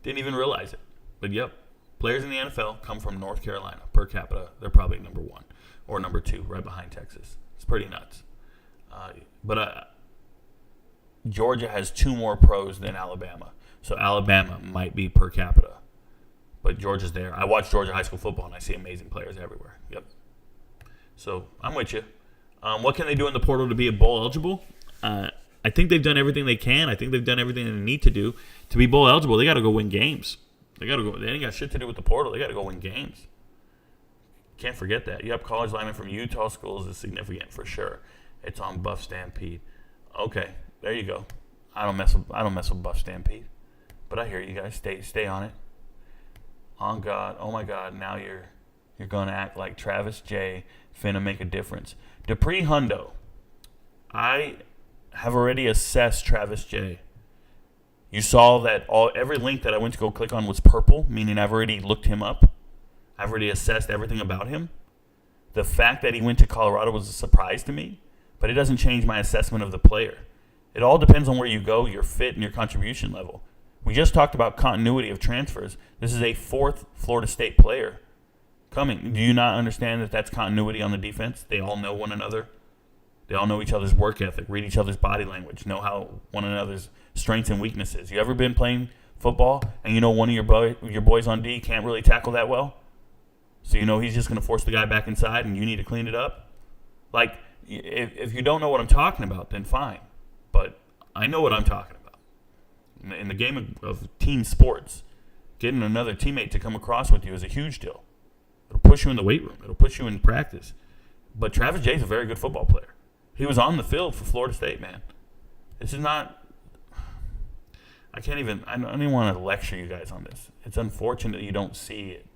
Didn't even realize it. But yep, players in the NFL come from North Carolina. Per capita, they're probably number 1 or number 2, right behind Texas. It's pretty nuts. But Georgia has 2 more pros than Alabama. So Alabama might be per capita. But Georgia's there. I watch Georgia high school football, and I see amazing players everywhere. Yep. So I'm with you. What can they do in the portal to be bowl eligible? I think they've done everything they can. I think they've done everything they need to do to be bowl eligible. They got to go win games. They ain't got shit to do with the portal. They got to go win games. Can't forget that. Yep, college lineman from Utah schools is significant for sure. It's on Buff Stampede. Okay, there you go. I don't mess with Buff Stampede, but I hear you guys. Stay on it. On God, oh my God! Now you're gonna act like Travis J. Finna make a difference. Dupree Hundo. I have already assessed Travis J. You saw that every link that I went to go click on was purple, meaning I've already looked him up. I've already assessed everything about him. The fact that he went to Colorado was a surprise to me, but it doesn't change my assessment of the player. It all depends on where you go, your fit, and your contribution level. We just talked about continuity of transfers. This is a 4th Florida State player coming. Do you not understand that that's continuity on the defense? They all know one another. They all know each other's work ethic, read each other's body language, know how one another's strengths and weaknesses. You ever been playing football and you know one of your boys on D can't really tackle that well? So you know he's just going to force the guy back inside and you need to clean it up? Like, if you don't know what I'm talking about, then fine. But I know what I'm talking about. In the game of team sports, getting another teammate to come across with you is a huge deal. It'll push you in the weight room. It'll push you in practice. But Travis Jay's a very good football player. He was on the field for Florida State, man. This is not – I don't even want to lecture you guys on this. It's unfortunate you don't see it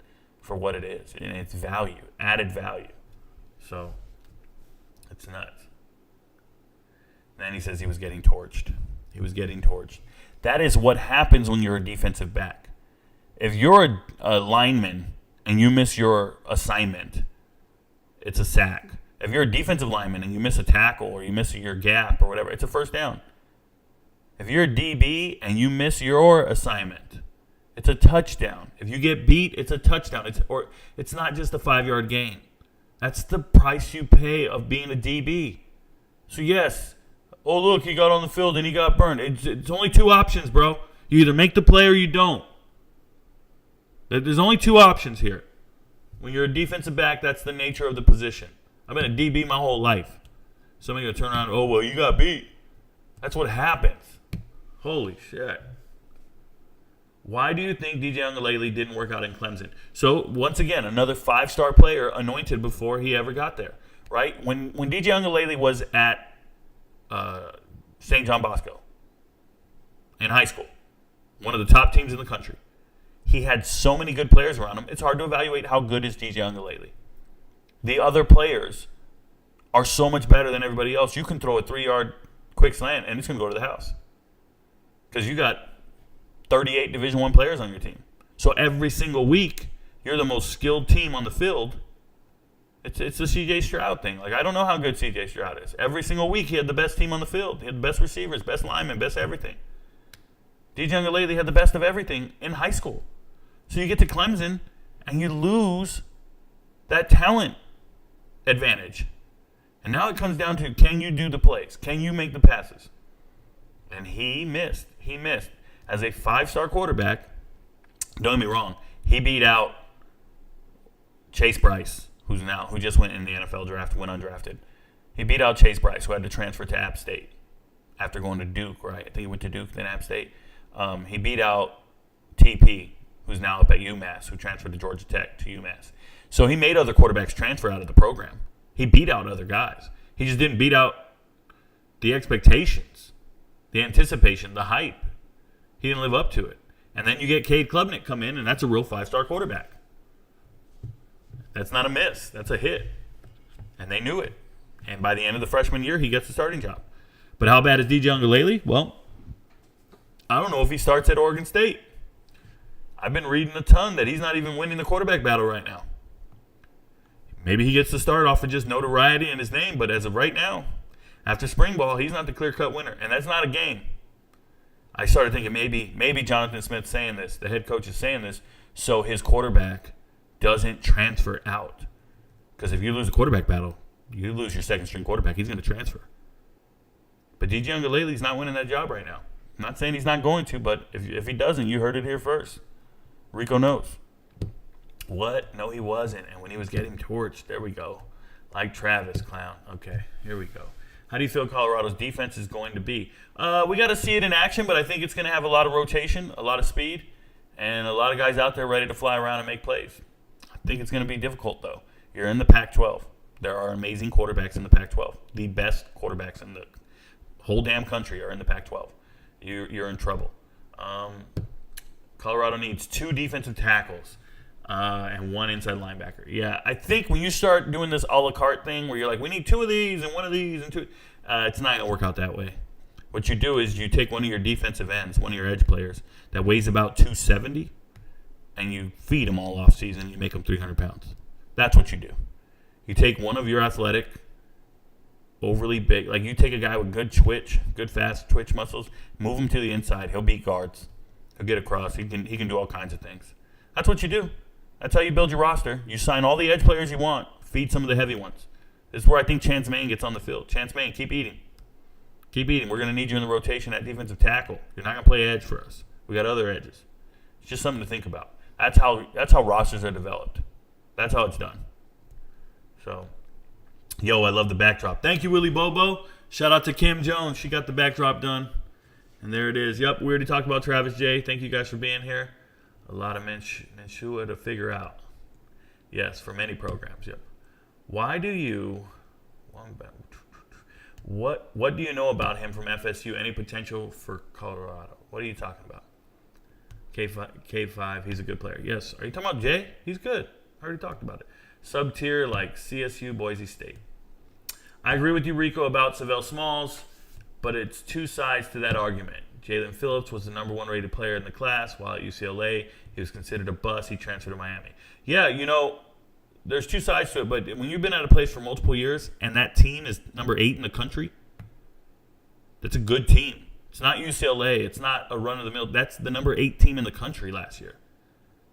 for what it is and its value, added value. So it's nuts. Then he says he was getting torched. He was getting torched. That is what happens when you're a defensive back. If you're a lineman and you miss your assignment, it's a sack. If you're a defensive lineman and you miss a tackle or you miss your gap or whatever, it's a first down. If you're a DB and you miss your assignment, it's a touchdown. If you get beat, it's a touchdown. It's not just a 5-yard gain. That's the price you pay of being a DB. So yes, oh look, he got on the field and he got burned. It's only 2 options, bro. You either make the play or you don't. There's only 2 options here. When you're a defensive back, that's the nature of the position. I've been a DB my whole life. Somebody going to turn around, oh, well, you got beat. That's what happens. Holy shit. Why do you think DJ Uiagalelei didn't work out in Clemson? So, once again, another 5-star player anointed before he ever got there, right? When DJ Uiagalelei was at St. John Bosco in high school, one of the top teams in the country, he had so many good players around him, it's hard to evaluate how good is DJ Uiagalelei. The other players are so much better than everybody else. You can throw a 3-yard quick slant, and it's going to go to the house. Because you got 38 Division I players on your team. So every single week, you're the most skilled team on the field. It's the C.J. Stroud thing. Like, I don't know how good C.J. Stroud is. Every single week, he had the best team on the field. He had the best receivers, best linemen, best everything. DJ Uiagalelei had the best of everything in high school. So you get to Clemson and you lose that talent advantage. And now it comes down to, can you do the plays? Can you make the passes? And he missed. He missed. As a 5-star quarterback, don't get me wrong, he beat out Chase Bryce, who just went in the NFL draft, went undrafted. He beat out Chase Bryce, who had to transfer to App State after going to Duke, right? I think he went to Duke, then App State. He beat out TP, who's now up at UMass, who transferred to Georgia Tech to UMass. So he made other quarterbacks transfer out of the program. He beat out other guys. He just didn't beat out the expectations, the anticipation, the hype. He didn't live up to it. And then you get Cade Klubnik come in, and that's a real 5-star quarterback. That's not a miss. That's a hit. And they knew it. And by the end of the freshman year, he gets the starting job. But how bad is DJ Uiagalelei? Well, I don't know if he starts at Oregon State. I've been reading a ton that he's not even winning the quarterback battle right now. Maybe he gets to start off of just notoriety in his name, but as of right now, after spring ball, he's not the clear-cut winner. And that's not a game. I started thinking maybe Jonathan Smith's saying this, the head coach is saying this, so his quarterback doesn't transfer out. Because if you lose a quarterback battle, you lose your second-string quarterback, he's going to transfer. But DJ Uiagalelei's not winning that job right now. I'm not saying he's not going to, but if he doesn't, you heard it here first. Rico knows. What? No, he wasn't. And when he was getting torched, there we go. Like Travis, clown. Okay, here we go. How do you feel Colorado's defense is going to be? We got to see it in action, but I think it's going to have a lot of rotation, a lot of speed, and a lot of guys out there ready to fly around and make plays. I think it's going to be difficult, though. You're in the Pac-12. There are amazing quarterbacks in the Pac-12. The best quarterbacks in the whole damn country are in the Pac-12. You're in trouble. Colorado needs 2 defensive tackles and 1 inside linebacker. Yeah, I think when you start doing this a la carte thing where you're like, we need 2 of these and 1 of these and 2, it's not going to work out that way. What you do is you take one of your defensive ends, one of your edge players that weighs about 270, and you feed them all off season. You make them 300 pounds. That's what you do. You take one of your athletic, overly big, like you take a guy with good fast twitch muscles, move him to the inside. He'll beat guards. He'll get across. He can do all kinds of things. That's what you do. That's how you build your roster. You sign all the edge players you want. Feed some of the heavy ones. This is where I think Chance Main gets on the field. Chance Main, keep eating. Keep eating. We're going to need you in the rotation at defensive tackle. You're not going to play edge for us. We got other edges. It's just something to think about. That's how rosters are developed. That's how it's done. So, yo, I love the backdrop. Thank you, Willie Bobo. Shout out to Kim Jones. She got the backdrop done. And there it is. Yep, we already talked about Travis J. Thank you guys for being here. A lot of Menshua to figure out. Yes, for many programs. Yep. Why do you... What do you know about him from FSU? Any potential for Colorado? What are you talking about? K5, he's a good player. Yes. Are you talking about Jay? He's good. I already talked about it. Sub-tier like CSU, Boise State. I agree with you, Rico, about Savell Smalls, but it's 2 sides to that argument. Jalen Phillips was the number 1 rated player in the class, while at UCLA, he was considered a bust. He transferred to Miami. Yeah, there's 2 sides to it, but when you've been at a place for multiple years and that team is number 8 in the country, that's a good team. It's not UCLA. It's not a run-of-the-mill. That's the number 8 team in the country last year.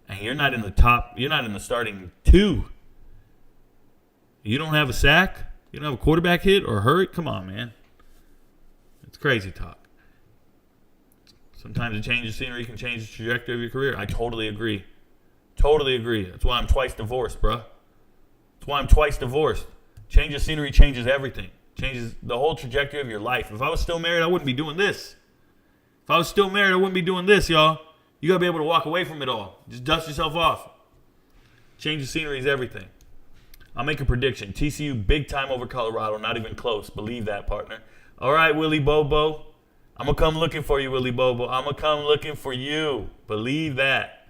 And you're not in the top. You're not in the starting 2. You don't have a sack? You don't have a quarterback hit or hurt? Come on, man. It's crazy talk. Sometimes a change of scenery can change the trajectory of your career. I totally agree. Totally agree. That's why I'm twice divorced, bro. That's why I'm twice divorced. Change of scenery changes everything. Changes the whole trajectory of your life. If I was still married, I wouldn't be doing this. If I was still married, I wouldn't be doing this, y'all. You got to be able to walk away from it all. Just dust yourself off. Change of scenery is everything. I'll make a prediction. TCU big time over Colorado. Not even close. Believe that, partner. All right, Willie Bobo. I'm going to come looking for you, Willie Bobo. I'm going to come looking for you. Believe that.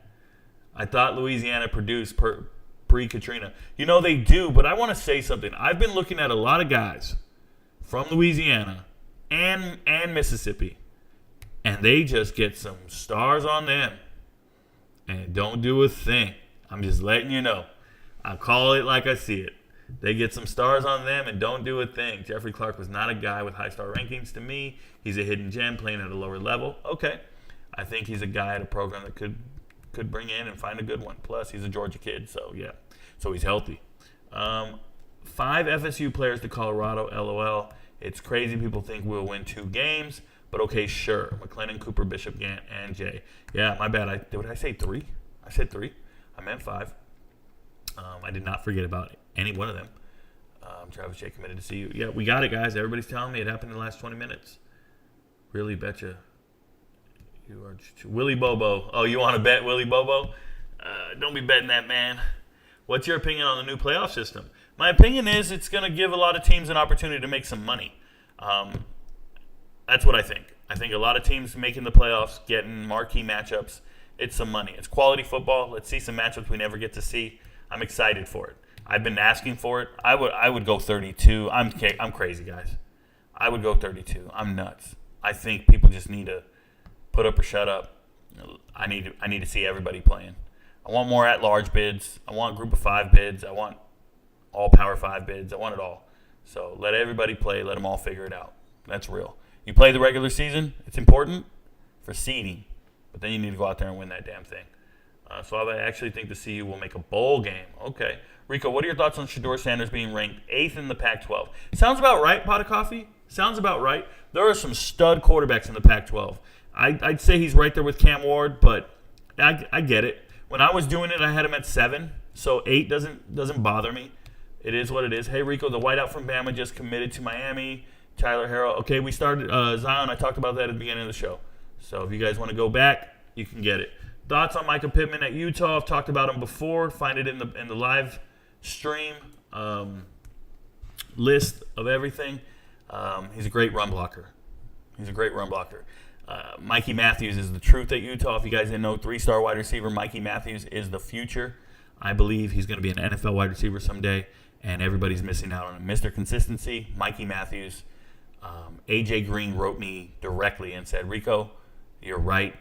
I thought Louisiana produced pre-Katrina. They do, but I want to say something. I've been looking at a lot of guys from Louisiana and Mississippi, and they just get some stars on them and don't do a thing. I'm just letting you know. I call it like I see it. They get some stars on them and don't do a thing. Jeffrey Clark was not a guy with high star rankings to me. He's a hidden gem playing at a lower level. Okay. I think he's a guy at a program that could bring in and find a good one. Plus, he's a Georgia kid, so yeah. So he's healthy. 5 FSU players to Colorado, LOL. It's crazy people think we'll win 2 games, but okay, sure. McLennan, Cooper, Bishop, Gant, and Jay. Yeah, my bad. Did I say 3? I said 3. I meant 5. I did not forget about any one of them. Travis J. committed to see you. Yeah, we got it, guys. Everybody's telling me it happened in the last 20 minutes. Really betcha. You are Willie Bobo. Oh, you want to bet Willie Bobo? Don't be betting that, man. What's your opinion on the new playoff system? My opinion is it's going to give a lot of teams an opportunity to make some money. That's what I think. I think a lot of teams making the playoffs, getting marquee matchups, it's some money. It's quality football. Let's see some matchups we never get to see. I'm excited for it. I've been asking for it. I would go 32. I'm crazy, guys. I would go 32. I'm nuts. I think people just need to put up or shut up. I need to see everybody playing. I want more at-large bids. I want group of 5 bids. I want all Power 5 bids. I want it all. So let everybody play. Let them all figure it out. That's real. You play the regular season. It's important for seeding. But then you need to go out there and win that damn thing. So I actually think the CU will make a bowl game. Okay. Rico, what are your thoughts on Shedeur Sanders being ranked 8th in the Pac-12? Sounds about right, Pot of Coffee? Sounds about right. There are some stud quarterbacks in the Pac-12. I'd say he's right there with Cam Ward, but I get it. When I was doing it, I had him at 7, so 8 doesn't bother me. It is what it is. Hey, Rico, the wideout from Bama just committed to Miami. Tyler Harrell. Okay, we started Zion. I talked about that at the beginning of the show. So if you guys want to go back, you can get it. Thoughts on Micah Pittman at Utah? I've talked about him before. Find it in the live stream list of everything. He's a great run blocker. Mikey Matthews is the truth at Utah. If you guys didn't know, 3-star wide receiver Mikey Matthews is the future. I believe he's going to be an NFL wide receiver someday, and everybody's missing out on him. Mr. Consistency, Mikey Matthews. AJ Green wrote me directly and said, Rico, you're right.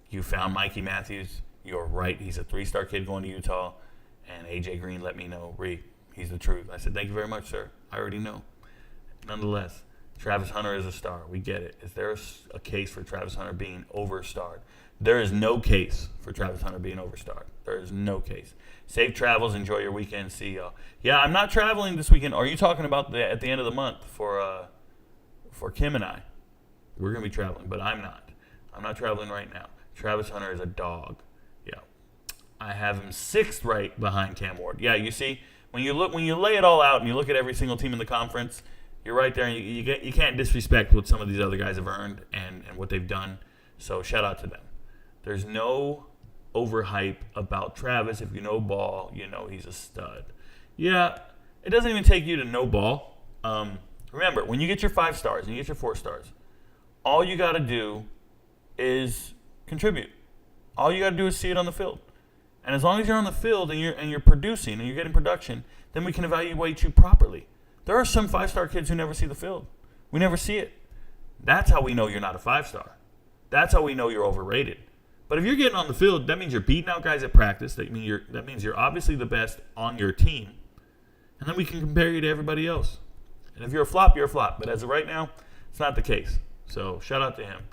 You found Mikey Matthews. You're right. He's a 3-star kid going to Utah. And AJ Green let me know, he's the truth. I said, thank you very much, sir. I already know. Nonetheless, Travis Hunter is a star. We get it. Is there a case for Travis Hunter being overstarred? There is no case for Travis Hunter being overstarred. There is no case. Safe travels. Enjoy your weekend. See y'all. Yeah, I'm not traveling this weekend. Are you talking about at the end of the month for Kim and I? We're going to be traveling, but I'm not. I'm not traveling right now. Travis Hunter is a dog. Yeah. I have him 6th right behind Cam Ward. Yeah, you see, when you lay it all out and you look at every single team in the conference, you're right there, and you can't disrespect what some of these other guys have earned and what they've done. So shout out to them. There's no overhype about Travis. If you know ball, you know he's a stud. Yeah, it doesn't even take you to know ball. Remember, when you get your 5 stars and you get your 4 stars, all you got to do is contribute. All you got to do is see it on the field. And as long as you're on the field and you're producing and you're getting production, then we can evaluate you properly. There are some 5-star kids who never see the field. We never see it. That's how we know you're not a 5-star. That's how we know you're overrated. But if you're getting on the field, that means you're beating out guys at practice. That means you're obviously the best on your team. And then we can compare you to everybody else. And if you're a flop, you're a flop. But as of right now, it's not the case. So shout out to him.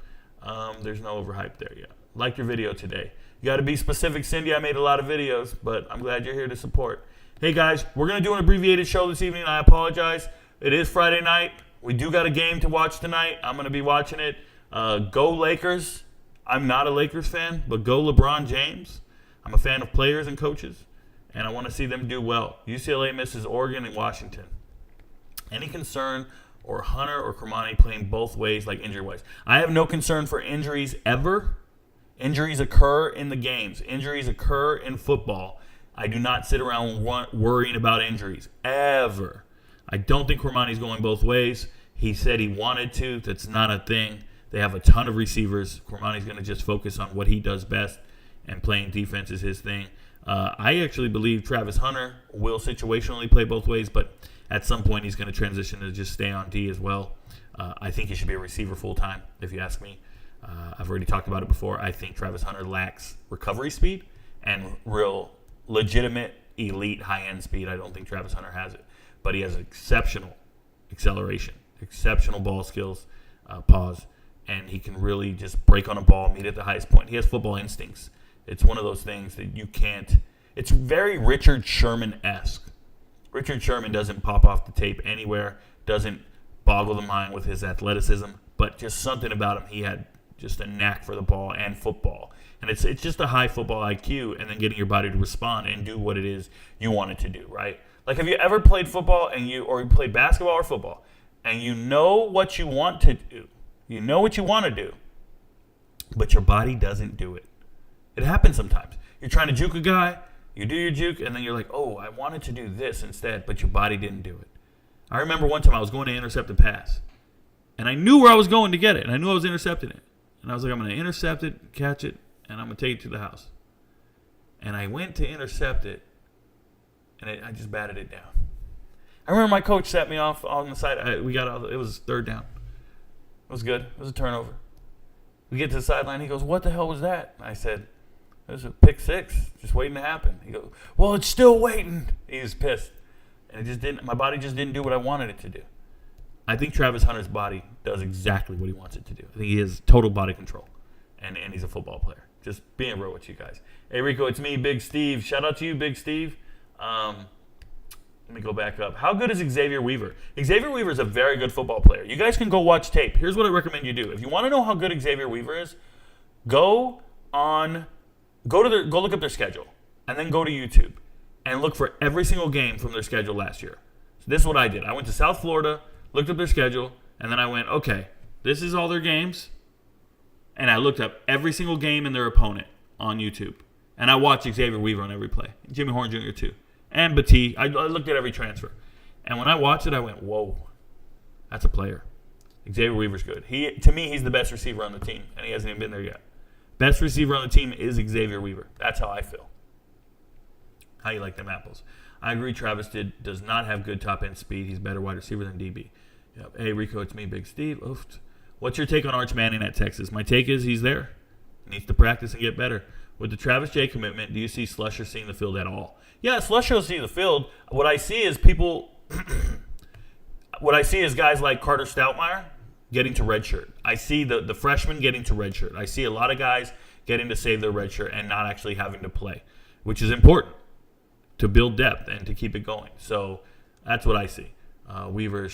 There's no overhype there yet. Like your video today. You got to be specific, Cindy. I made a lot of videos, but I'm glad you're here to support. Hey, guys, we're going to do an abbreviated show this evening. I apologize. It is Friday night. We do got a game to watch tonight. I'm going to be watching it. Go Lakers. I'm not a Lakers fan, but go LeBron James. I'm a fan of players and coaches, and I want to see them do well. UCLA misses Oregon and Washington. Any concern or Hunter or Kermani playing both ways, like injury-wise? I have no concern for injuries ever. Injuries occur in the games. Injuries occur in football. I do not sit around worrying about injuries, ever. I don't think Kermani's going both ways. He said he wanted to. That's not a thing. They have a ton of receivers. Kermani's going to just focus on what he does best, and playing defense is his thing. I actually believe Travis Hunter will situationally play both ways, but at some point he's going to transition to just stay on D as well. I think he should be a receiver full-time, if you ask me. I've already talked about it before. I think Travis Hunter lacks recovery speed and real legitimate elite high-end speed. I don't think Travis Hunter has it. But he has exceptional acceleration, exceptional ball skills, and he can really just break on a ball, meet at the highest point. He has football instincts. It's one of those things that you can't. It's very Richard Sherman-esque. Richard Sherman doesn't pop off the tape anywhere, doesn't boggle the mind with his athleticism, but just something about him. He had just a knack for the ball and football. And it's just a high football IQ and then getting your body to respond and do what it is you want it to do, right? Like, have you ever played football or you played basketball or football, and you know what you want to do? You know what you want to do, but your body doesn't do it. It happens sometimes. You're trying to juke a guy, you do your juke, and then you're like, oh, I wanted to do this instead, but your body didn't do it. I remember one time I was going to intercept a pass, and I knew where I was going to get it, and I knew I was intercepting it. And I was like, I'm going to intercept it, catch it, and I'm going to take it to the house. And I went to intercept it, and I just batted it down. I remember my coach set me off on the side. It was third down. It was good. It was a turnover. We get to the sideline. He goes, what the hell was that? I said, it was a pick six, just waiting to happen. He goes, well, it's still waiting. He was pissed. And it just didn't. My body just didn't do what I wanted it to do. I think Travis Hunter's body does exactly what he wants it to do. I think he has total body control, and he's a football player. Just being real with you guys. Hey, Rico, it's me, Big Steve. Shout out to you, Big Steve. Let me go back up. How good is Xavier Weaver? Xavier Weaver is a very good football player. You guys can go watch tape. Here's what I recommend you do. If you want to know how good Xavier Weaver is, go look up their schedule, and then go to YouTube and look for every single game from their schedule last year. So this is what I did. I went to South Florida, looked up their schedule, and then I went, okay, this is all their games, and I looked up every single game and their opponent on YouTube, and I watched Xavier Weaver on every play. Jimmy Horn Jr. too. And Batiste. I looked at every transfer. And when I watched it, I went, whoa, that's a player. Xavier Weaver's good. To me, he's the best receiver on the team, and he hasn't even been there yet. Best receiver on the team is Xavier Weaver. That's how I feel. How you like them apples? I agree Travis does not have good top-end speed. He's a better wide receiver than DB. Yep. Hey, Rico, it's me, Big Steve. Oof. What's your take on Arch Manning at Texas? My take is he's there. He needs to practice and get better. With the Travis J commitment, do you see Slusher seeing the field at all? Yeah, Slusher will see the field. What I see is guys like Carter Stoutmire getting to redshirt. I see the freshmen getting to redshirt. I see a lot of guys getting to save their redshirt and not actually having to play, which is important to build depth and to keep it going. So that's what I see. Weaver is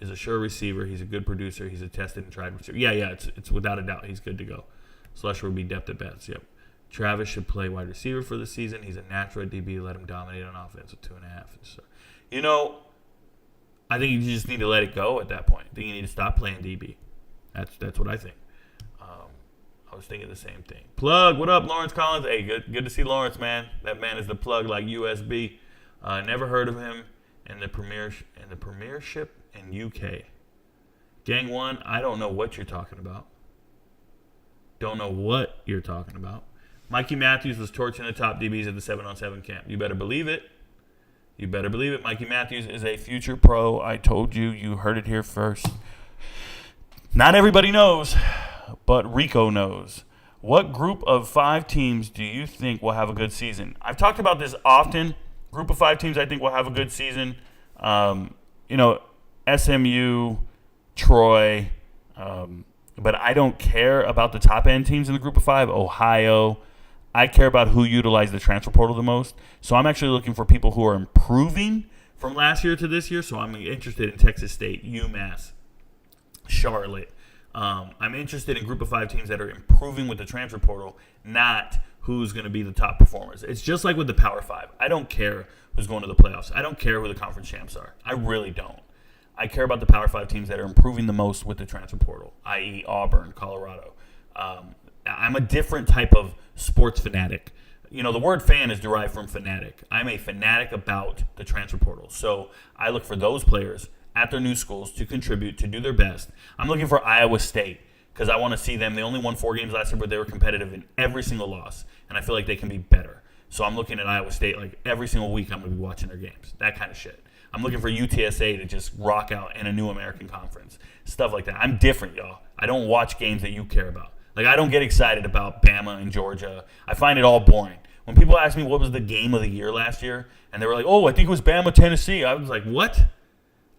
a sure receiver. He's a good producer. He's a tested and tried receiver. Yeah, it's without a doubt. He's good to go. Slusher would be depth at best. Yep. Travis should play wide receiver for the season. He's a natural at DB. Let him dominate on offense with 2.5. So, I think you just need to let it go at that point. I think you need to stop playing DB. That's what I think. I was thinking the same thing. Plug, what up, Lawrence Collins? Hey, good to see Lawrence, man. That man is the plug like USB. Never heard of him in the premiership in UK. Gang 1, I don't know what you're talking about. Don't know what you're talking about. Mikey Matthews was torching the top DBs at the 7-on-7 camp. You better believe it. Mikey Matthews is a future pro. I told you. You heard it here first. Not everybody knows, but Rico knows. What group of 5 teams do you think will have a good season? I've talked about this often. Group of 5 teams I think will have a good season. SMU, Troy, but I don't care about the top-end teams in the group of 5. Ohio. I care about who utilized the transfer portal the most. So I'm actually looking for people who are improving from last year to this year. So I'm interested in Texas State, UMass, Charlotte. I'm interested in group of 5 teams that are improving with the transfer portal, not who's going to be the top performers. It's just like with the Power 5. I don't care who's going to the playoffs. I don't care who the conference champs are. I really don't. I care about the Power 5 teams that are improving the most with the transfer portal, i.e. Auburn, Colorado. I'm a different type of sports fanatic. The word fan is derived from fanatic. I'm a fanatic about the transfer portal. So I look for those players at their new schools to contribute, to do their best. I'm looking for Iowa State because I want to see them. They only won 4 games last year, but they were competitive in every single loss, and I feel like they can be better. So I'm looking at Iowa State like every single week I'm going to be watching their games, that kind of shit. I'm looking for UTSA to just rock out in a new American Conference, stuff like that. I'm different, y'all. I don't watch games that you care about. Like, I don't get excited about Bama and Georgia. I find it all boring. When people ask me what was the game of the year last year, and they were like, oh, I think it was Bama, Tennessee. I was like, what?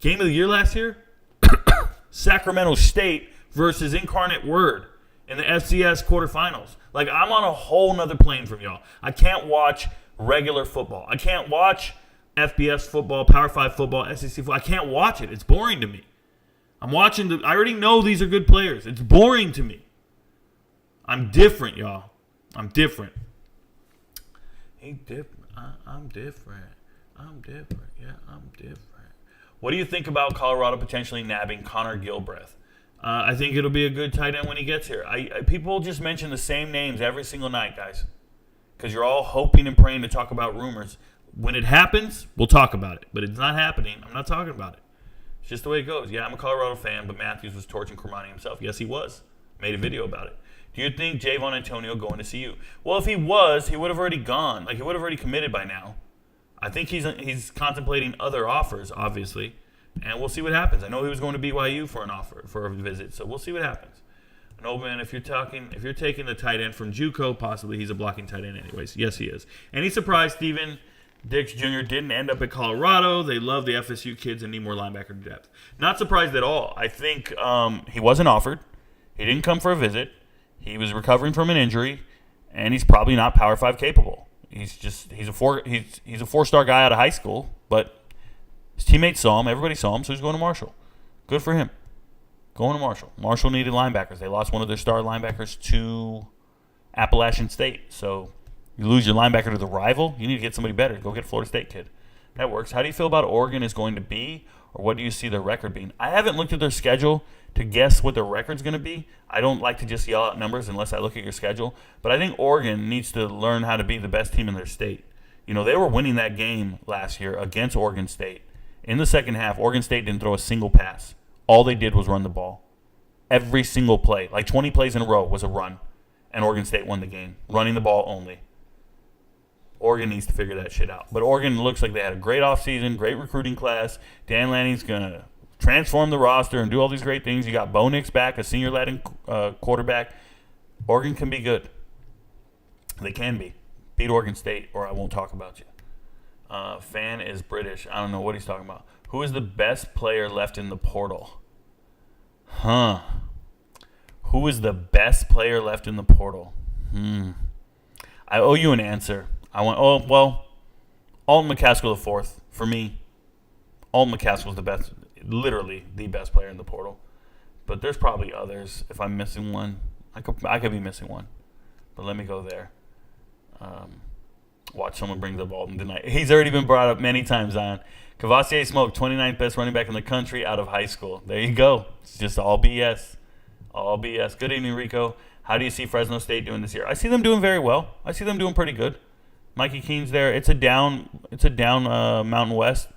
Game of the year last year? Sacramento State versus Incarnate Word in the FCS quarterfinals. Like, I'm on a whole nother plane from y'all. I can't watch regular football. I can't watch FBS football, Power 5 football, SEC football. I can't watch it. It's boring to me. I already know these are good players. It's boring to me. I'm different, y'all. I'm different. I'm different. Yeah, I'm different. What do you think about Colorado potentially nabbing Connor Gilbreth? I think it'll be a good tight end when he gets here. People just mention the same names every single night, guys, because you're all hoping and praying to talk about rumors. When it happens, we'll talk about it. But it's not happening. I'm not talking about it. It's just the way it goes. Yeah, I'm a Colorado fan, but Matthews was torching Cormani himself. Yes, he was. Made a video about it. Do you think Javon Antonio going to CU? Well, if he was, he would have already gone. Like, he would have already committed by now. I think he's contemplating other offers, obviously. And we'll see what happens. I know he was going to BYU for a visit, so we'll see what happens. No, man, if you're taking the tight end from JUCO, possibly he's a blocking tight end anyways. Yes, he is. Any surprise Steven Dix Jr. didn't end up at Colorado? They love the FSU kids and need more linebacker depth. Not surprised at all. I think he wasn't offered. He didn't come for a visit. He was recovering from an injury, and he's probably not Power 5 capable. He's a 4-star guy out of high school, but his teammates saw him. Everybody saw him, so he's going to Marshall. Good for him. Going to Marshall. Marshall needed linebackers. They lost one of their star linebackers to Appalachian State. So you lose your linebacker to the rival, you need to get somebody better. Go get a Florida State kid. That works. How do you feel about Oregon is going to be, or what do you see their record being? I haven't looked at their schedule to guess what their record's going to be. I don't like to just yell out numbers unless I look at your schedule. But I think Oregon needs to learn how to be the best team in their state. You know, they were winning that game last year against Oregon State. In the second half, Oregon State didn't throw a single pass. All they did was run the ball. Every single play, like 20 plays in a row, was a run. And Oregon State won the game, running the ball only. Oregon needs to figure that shit out. But Oregon looks like they had a great offseason, great recruiting class. Dan Lanning's going to transform the roster and do all these great things. You got Bo Nix back, a senior Latin quarterback. Oregon can be good. They can be. Beat Oregon State, or I won't talk about you. Fan is British. I don't know what he's talking about. Who is the best player left in the portal? Who is the best player left in the portal? I owe you an answer. Alton McCaskill IV. For me, Alton McCaskill's the best, literally the best player in the portal. But there's probably others. If I'm missing one, I could be missing one. But let me go there. Watch someone bring up Alton tonight. He's already been brought up many times, Zion. Cavassier Smoke, 29th best running back in the country out of high school. There you go. It's just all BS. All BS. Good evening, Rico. How do you see Fresno State doing this year? I see them doing very well. I see them doing pretty good. Mikey Keene's there. It's a down Mountain West.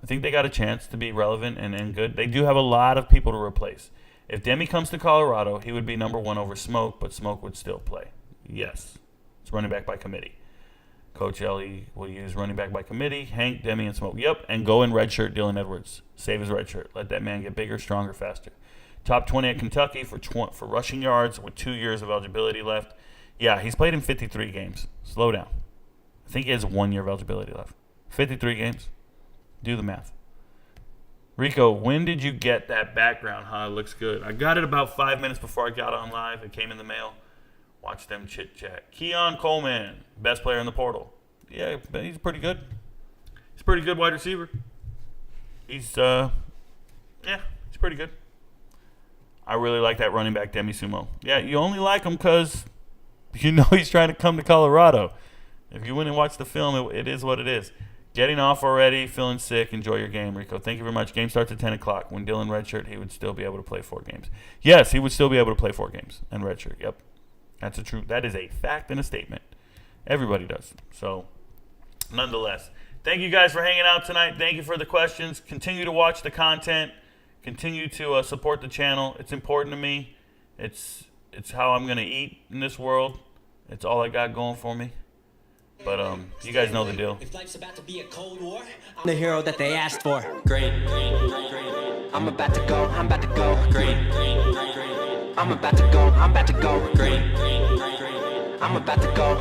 I think they got a chance to be relevant and good. They do have a lot of people to replace. If Demi comes to Colorado, he would be number one over Smoke, but Smoke would still play. Yes. It's running back by committee. Coach Ellie will use running back by committee. Hank, Demi, and Smoke. Yep, and go in redshirt Dylan Edwards. Save his redshirt. Let that man get bigger, stronger, faster. Top 20 at Kentucky for rushing yards with 2 years of eligibility left. Yeah, he's played in 53 games. Slow down. I think he has 1 year of eligibility left. 53 games. Do the math. Rico, when did you get that background? It looks good. I got it about 5 minutes before I got on live. It came in the mail. Watch them chit-chat. Keon Coleman, best player in the portal. Yeah, he's pretty good. He's a pretty good wide receiver. He's pretty good. I really like that running back, Demi Sumo. Yeah, you only like him because you know he's trying to come to Colorado. If you went and watched the film, it is what it is. Getting off already, feeling sick. Enjoy your game, Rico. Thank you very much. Game starts at 10 o'clock. When Dylan redshirt, he would still be able to play 4 games. Yes, he would still be able to play 4 games and redshirt. Yep. That is a fact and a statement. Everybody does. So, nonetheless, thank you guys for hanging out tonight. Thank you for the questions. Continue to watch the content. Continue to support the channel. It's important to me. It's how I'm going to eat in this world. It's all I got going for me. But you guys know the deal. If life's about to be a cold war, I'm the hero that they asked for. Great. I'm about to go. Great. I'm about to go. Great. I'm about to go.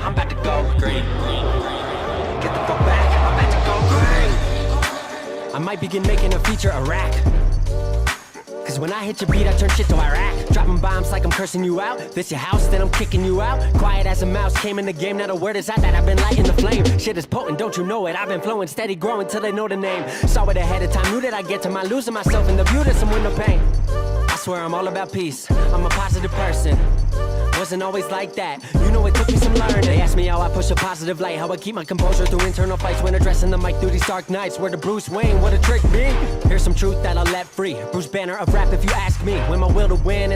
Great. Get the fuck back. I'm about to go. Great. I might begin making a feature a rack. Cause when I hit your beat, I turn shit to Iraq. Dropping bombs like I'm cursing you out. This your house, then I'm kicking you out. Quiet as a mouse, came in the game, not a word is out that I've been lighting the flame. Shit is potent, don't you know it? I've been flowing, steady growing till they know the name. Saw it ahead of time, knew that I get to my losing myself in the view to some window pane. I swear I'm all about peace, I'm a positive person. Wasn't always like that, you know it took me some learning. They asked me how I push a positive light, how I keep my composure through internal fights when addressing the mic through these dark nights. Where the Bruce Wayne, what a trick me. Here's some truth that I'll let free, Bruce Banner of rap if you ask me. When my will to win and